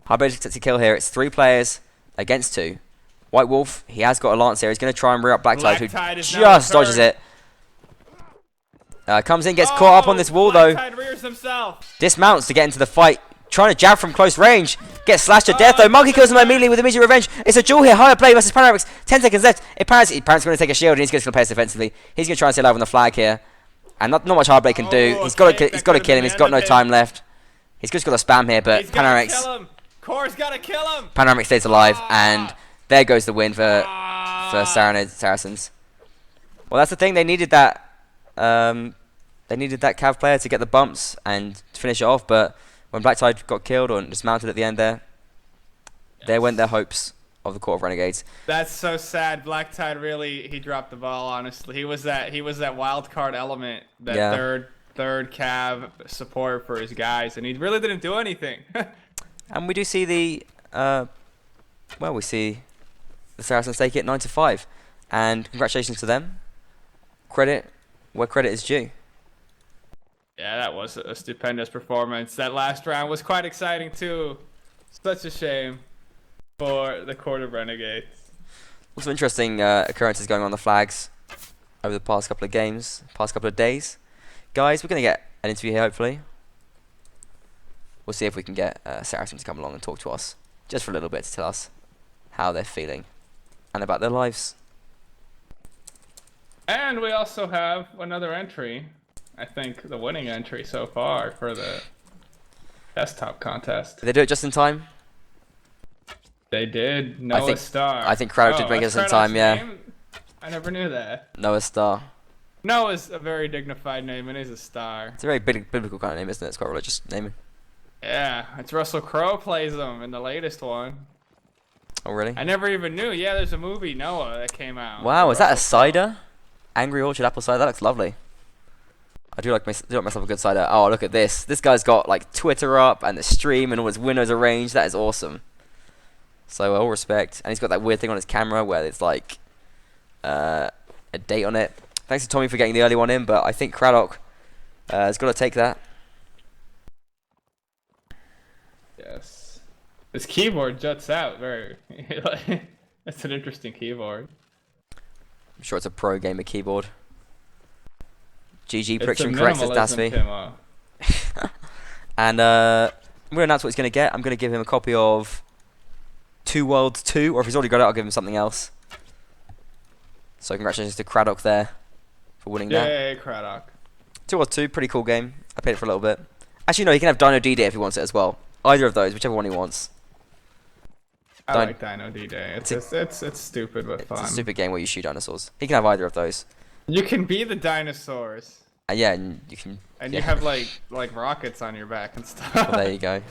[SPEAKER 1] Hard to kill here. It's 3 players against 2. White Wolf, he has got a lance here. He's going to try and rear up Blacktide, who just dodges it. Comes in, gets caught up on this wall, though. Dismounts to get into the fight. Trying to jab from close range. Gets slashed to death, though. Monkey kills him immediately with immediate revenge. It's a duel here. Higher play versus Panoramics. 10 seconds left. Parent's going to take a shield, and he's going to play us defensively. He's going to try and stay alive on the flag here. And not much hard play can do. He's got to kill him. He's got no time left. He's just got to spam here, but Panoramics...
[SPEAKER 2] Core's got to kill him.
[SPEAKER 1] Panoramics stays alive, and there goes the win for Saracens. Well, that's the thing. They needed that. They needed that cav player to get the bumps and to finish it off, but when Blacktide got killed or dismounted at the end there, there went their hopes of the Court of Renegades.
[SPEAKER 2] That's so sad. Blacktide he dropped the ball, honestly. He was that wild card element, that third cav support for his guys, and he really didn't do anything.
[SPEAKER 1] And we do see we see the Saracens take it 9-5, and congratulations to them. Credit where credit is due.
[SPEAKER 2] Yeah, that was a stupendous performance. That last round was quite exciting too. Such a shame for the Court of Renegades.
[SPEAKER 1] Some interesting occurrences going on the flags over the past couple of games, past couple of days. Guys, we're going to get an interview here, hopefully. We'll see if we can get Saracen to come along and talk to us just for a little bit to tell us how they're feeling and about their lives.
[SPEAKER 2] And we also have another entry. I think the winning entry so far for the desktop contest.
[SPEAKER 1] Did they do it just in time?
[SPEAKER 2] They did. Noah Star.
[SPEAKER 1] I think Crowd did bring us in time, yeah.
[SPEAKER 2] Name? I never knew that.
[SPEAKER 1] Noah Star.
[SPEAKER 2] Noah's a very dignified name, and he's a star.
[SPEAKER 1] It's a very biblical kind of name, isn't it? It's quite religious naming.
[SPEAKER 2] Yeah, it's Russell Crowe plays him in the latest one.
[SPEAKER 1] Oh, really?
[SPEAKER 2] I never even knew. Yeah, there's a movie, Noah, that came out.
[SPEAKER 1] Wow, is that a cider? Angry Orchard apple cider? That looks lovely. I do like myself a good cider. Oh, look at this. This guy's got like Twitter up and the stream and all his windows arranged. That is awesome. So all respect. And he's got that weird thing on his camera where it's like a date on it. Thanks to Tommy for getting the early one in, but I think Craddock has got to take that.
[SPEAKER 2] Yes. This keyboard juts out very. That's an interesting keyboard.
[SPEAKER 1] I'm sure it's a pro gamer keyboard. GG prediction correct, says Dasby. And I'm going to announce what he's going to get. I'm going to give him a copy of Two Worlds 2, or if he's already got it, I'll give him something else. So congratulations to Craddock there for winning that.
[SPEAKER 2] Yay, Craddock.
[SPEAKER 1] 2 Worlds 2, pretty cool game. I played it for a little bit. Actually, no, he can have Dino D-Day if he wants it as well. Either of those, whichever one he wants.
[SPEAKER 2] I like Dino D-Day. It's stupid but fun.
[SPEAKER 1] It's a stupid game where you shoot dinosaurs. He can have either of those.
[SPEAKER 2] You can be the dinosaurs.
[SPEAKER 1] Yeah, and you can.
[SPEAKER 2] And you have like rockets on your back and stuff.
[SPEAKER 1] Well, there you go.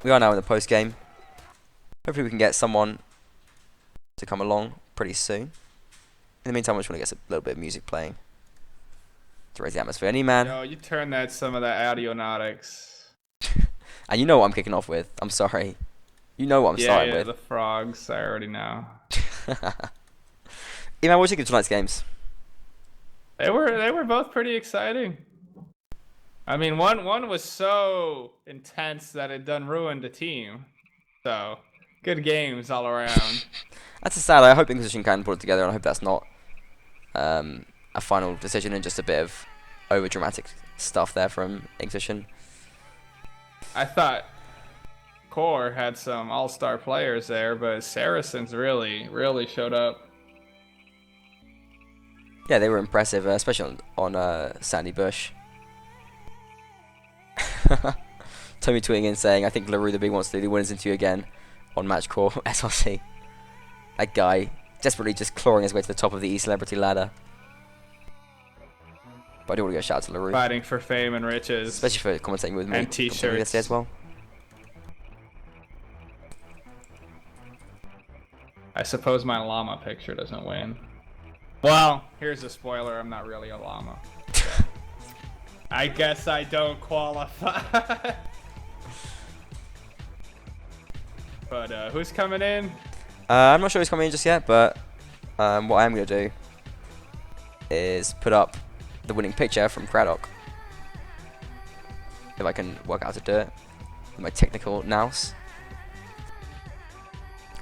[SPEAKER 1] We are now in the post game. Hopefully, we can get someone to come along pretty soon. In the meantime, I just want to get a little bit of music playing to raise the atmosphere. Any man.
[SPEAKER 2] No, you turn some of that audionautics.
[SPEAKER 1] And you know what I'm kicking off with. I'm sorry. You know what I'm starting with.
[SPEAKER 2] Yeah, the frogs. I already know.
[SPEAKER 1] Man, what do you think of tonight's games?
[SPEAKER 2] They were both pretty exciting. I mean, one was so intense that it done ruined the team. So, good games all around.
[SPEAKER 1] That's a sad. I hope Inquisition can put it together, and I hope that's not a final decision and just a bit of over dramatic stuff there from Inquisition.
[SPEAKER 2] I thought Core had some all-star players there, but Saracens really showed up.
[SPEAKER 1] Yeah, they were impressive, especially on Sandy Bush. Tommy tweeting in saying, I think LaRue the Big wants to do the winners interview again on Match Core SRC. That guy desperately just clawing his way to the top of the E-Celebrity ladder. But I do want to go shout out to LaRue.
[SPEAKER 2] Fighting for fame and riches.
[SPEAKER 1] Especially for commentating with me.
[SPEAKER 2] And t-shirts.
[SPEAKER 1] Yesterday as well.
[SPEAKER 2] I suppose my llama picture doesn't win. Well, here's a spoiler. I'm not really a llama. So I guess I don't qualify. But who's coming in?
[SPEAKER 1] I'm not sure who's coming in just yet, but what I am going to do is put up the winning picture from Craddock. If I can work out how to do it with my technical nous.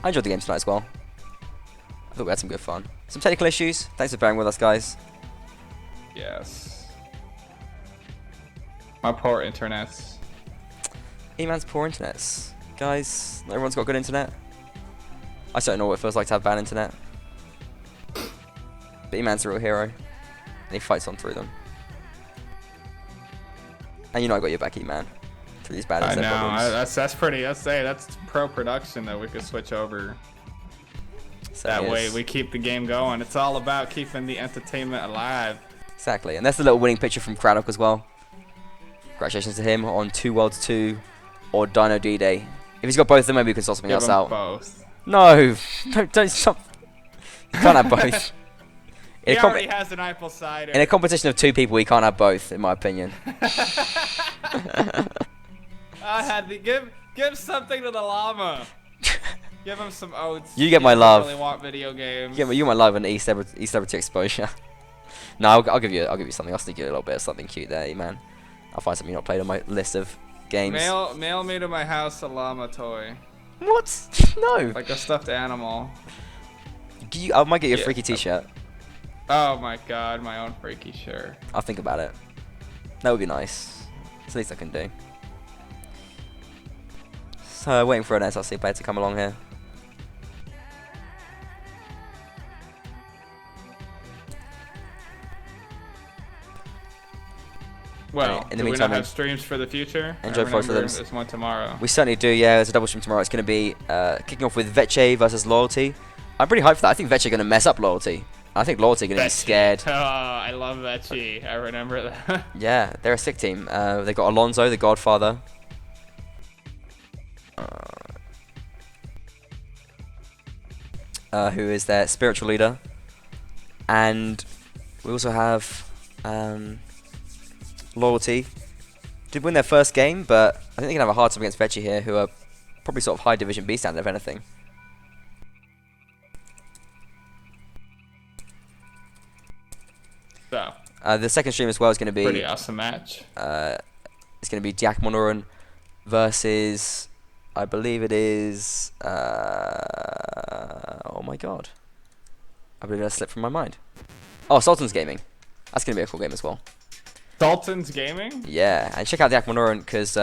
[SPEAKER 1] I enjoyed the game tonight as well. I thought we had some good fun. Some technical issues. Thanks for bearing with us, guys.
[SPEAKER 2] Yes. My poor internets.
[SPEAKER 1] E-man's poor internets. Guys, everyone's got good internet. I certainly know what it feels like to have bad internet. But E-man's a real hero. And he fights on through them. And you know I got your back, E-man. Through these bad internet problems.
[SPEAKER 2] That's pretty. That's pro production that we could switch over. That way we keep the game going. It's all about keeping the entertainment alive.
[SPEAKER 1] Exactly, and that's the little winning picture from Craddock as well. Congratulations to him on 2 Worlds 2 or Dino D-Day. If he's got both of them, maybe we can sort something else out.
[SPEAKER 2] Both.
[SPEAKER 1] No, don't stop. You can't have both.
[SPEAKER 2] He already has an apple cider.
[SPEAKER 1] In a competition of 2 people, we can't have both, in my opinion.
[SPEAKER 2] I had to give something to the llama. Give him some oats.
[SPEAKER 1] You get my love.
[SPEAKER 2] Really want video games.
[SPEAKER 1] Yeah, but you my love and E-Celebrity exposure. No, I'll give you something. I'll sneak you a little bit of something cute there, man. I'll find something you've not played on my list of games.
[SPEAKER 2] Mail me to my house a llama toy.
[SPEAKER 1] What? No.
[SPEAKER 2] Like a stuffed animal.
[SPEAKER 1] I might get you a freaky T-shirt.
[SPEAKER 2] Oh my god, my own freaky shirt.
[SPEAKER 1] I'll think about it. That would be nice. It's the least I can do. So waiting for an SRC player to come along here.
[SPEAKER 2] Well,
[SPEAKER 1] in the
[SPEAKER 2] do
[SPEAKER 1] meantime,
[SPEAKER 2] we not have streams for the future?
[SPEAKER 1] Enjoy both of them.
[SPEAKER 2] There's one tomorrow.
[SPEAKER 1] We certainly do, yeah. There's a double stream tomorrow. It's going to be kicking off with Veche versus Loyalty. I'm pretty hyped for that. I think Veche are going to mess up Loyalty. I think Loyalty are going to be scared.
[SPEAKER 2] Oh, I love Veche. I remember that.
[SPEAKER 1] Yeah, they're a sick team. They've got Alonso, the Godfather. Who is their spiritual leader. And we also have Loyalty. Did win their first game, but I think they're going to have a hard time against Veche here, who are probably sort of high division B standard, if anything.
[SPEAKER 2] So,
[SPEAKER 1] the second stream as well is going to be...
[SPEAKER 2] pretty awesome match.
[SPEAKER 1] It's going to be Jack Monoran versus... I believe it is... oh my god. I believe that slipped from my mind. Oh, Sultan's Gaming. That's going to be a cool game as well.
[SPEAKER 2] Sultan's Gaming?
[SPEAKER 1] Yeah, and check out Jack Monoran because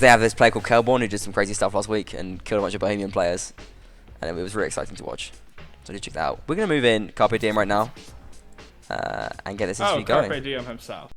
[SPEAKER 1] they have this player called Kelborn who did some crazy stuff last week and killed a bunch of Bohemian players. And it was really exciting to watch. So do check that out. We're going to move in Carpe Diem right now and get this interview going.
[SPEAKER 2] Carpe Diem himself.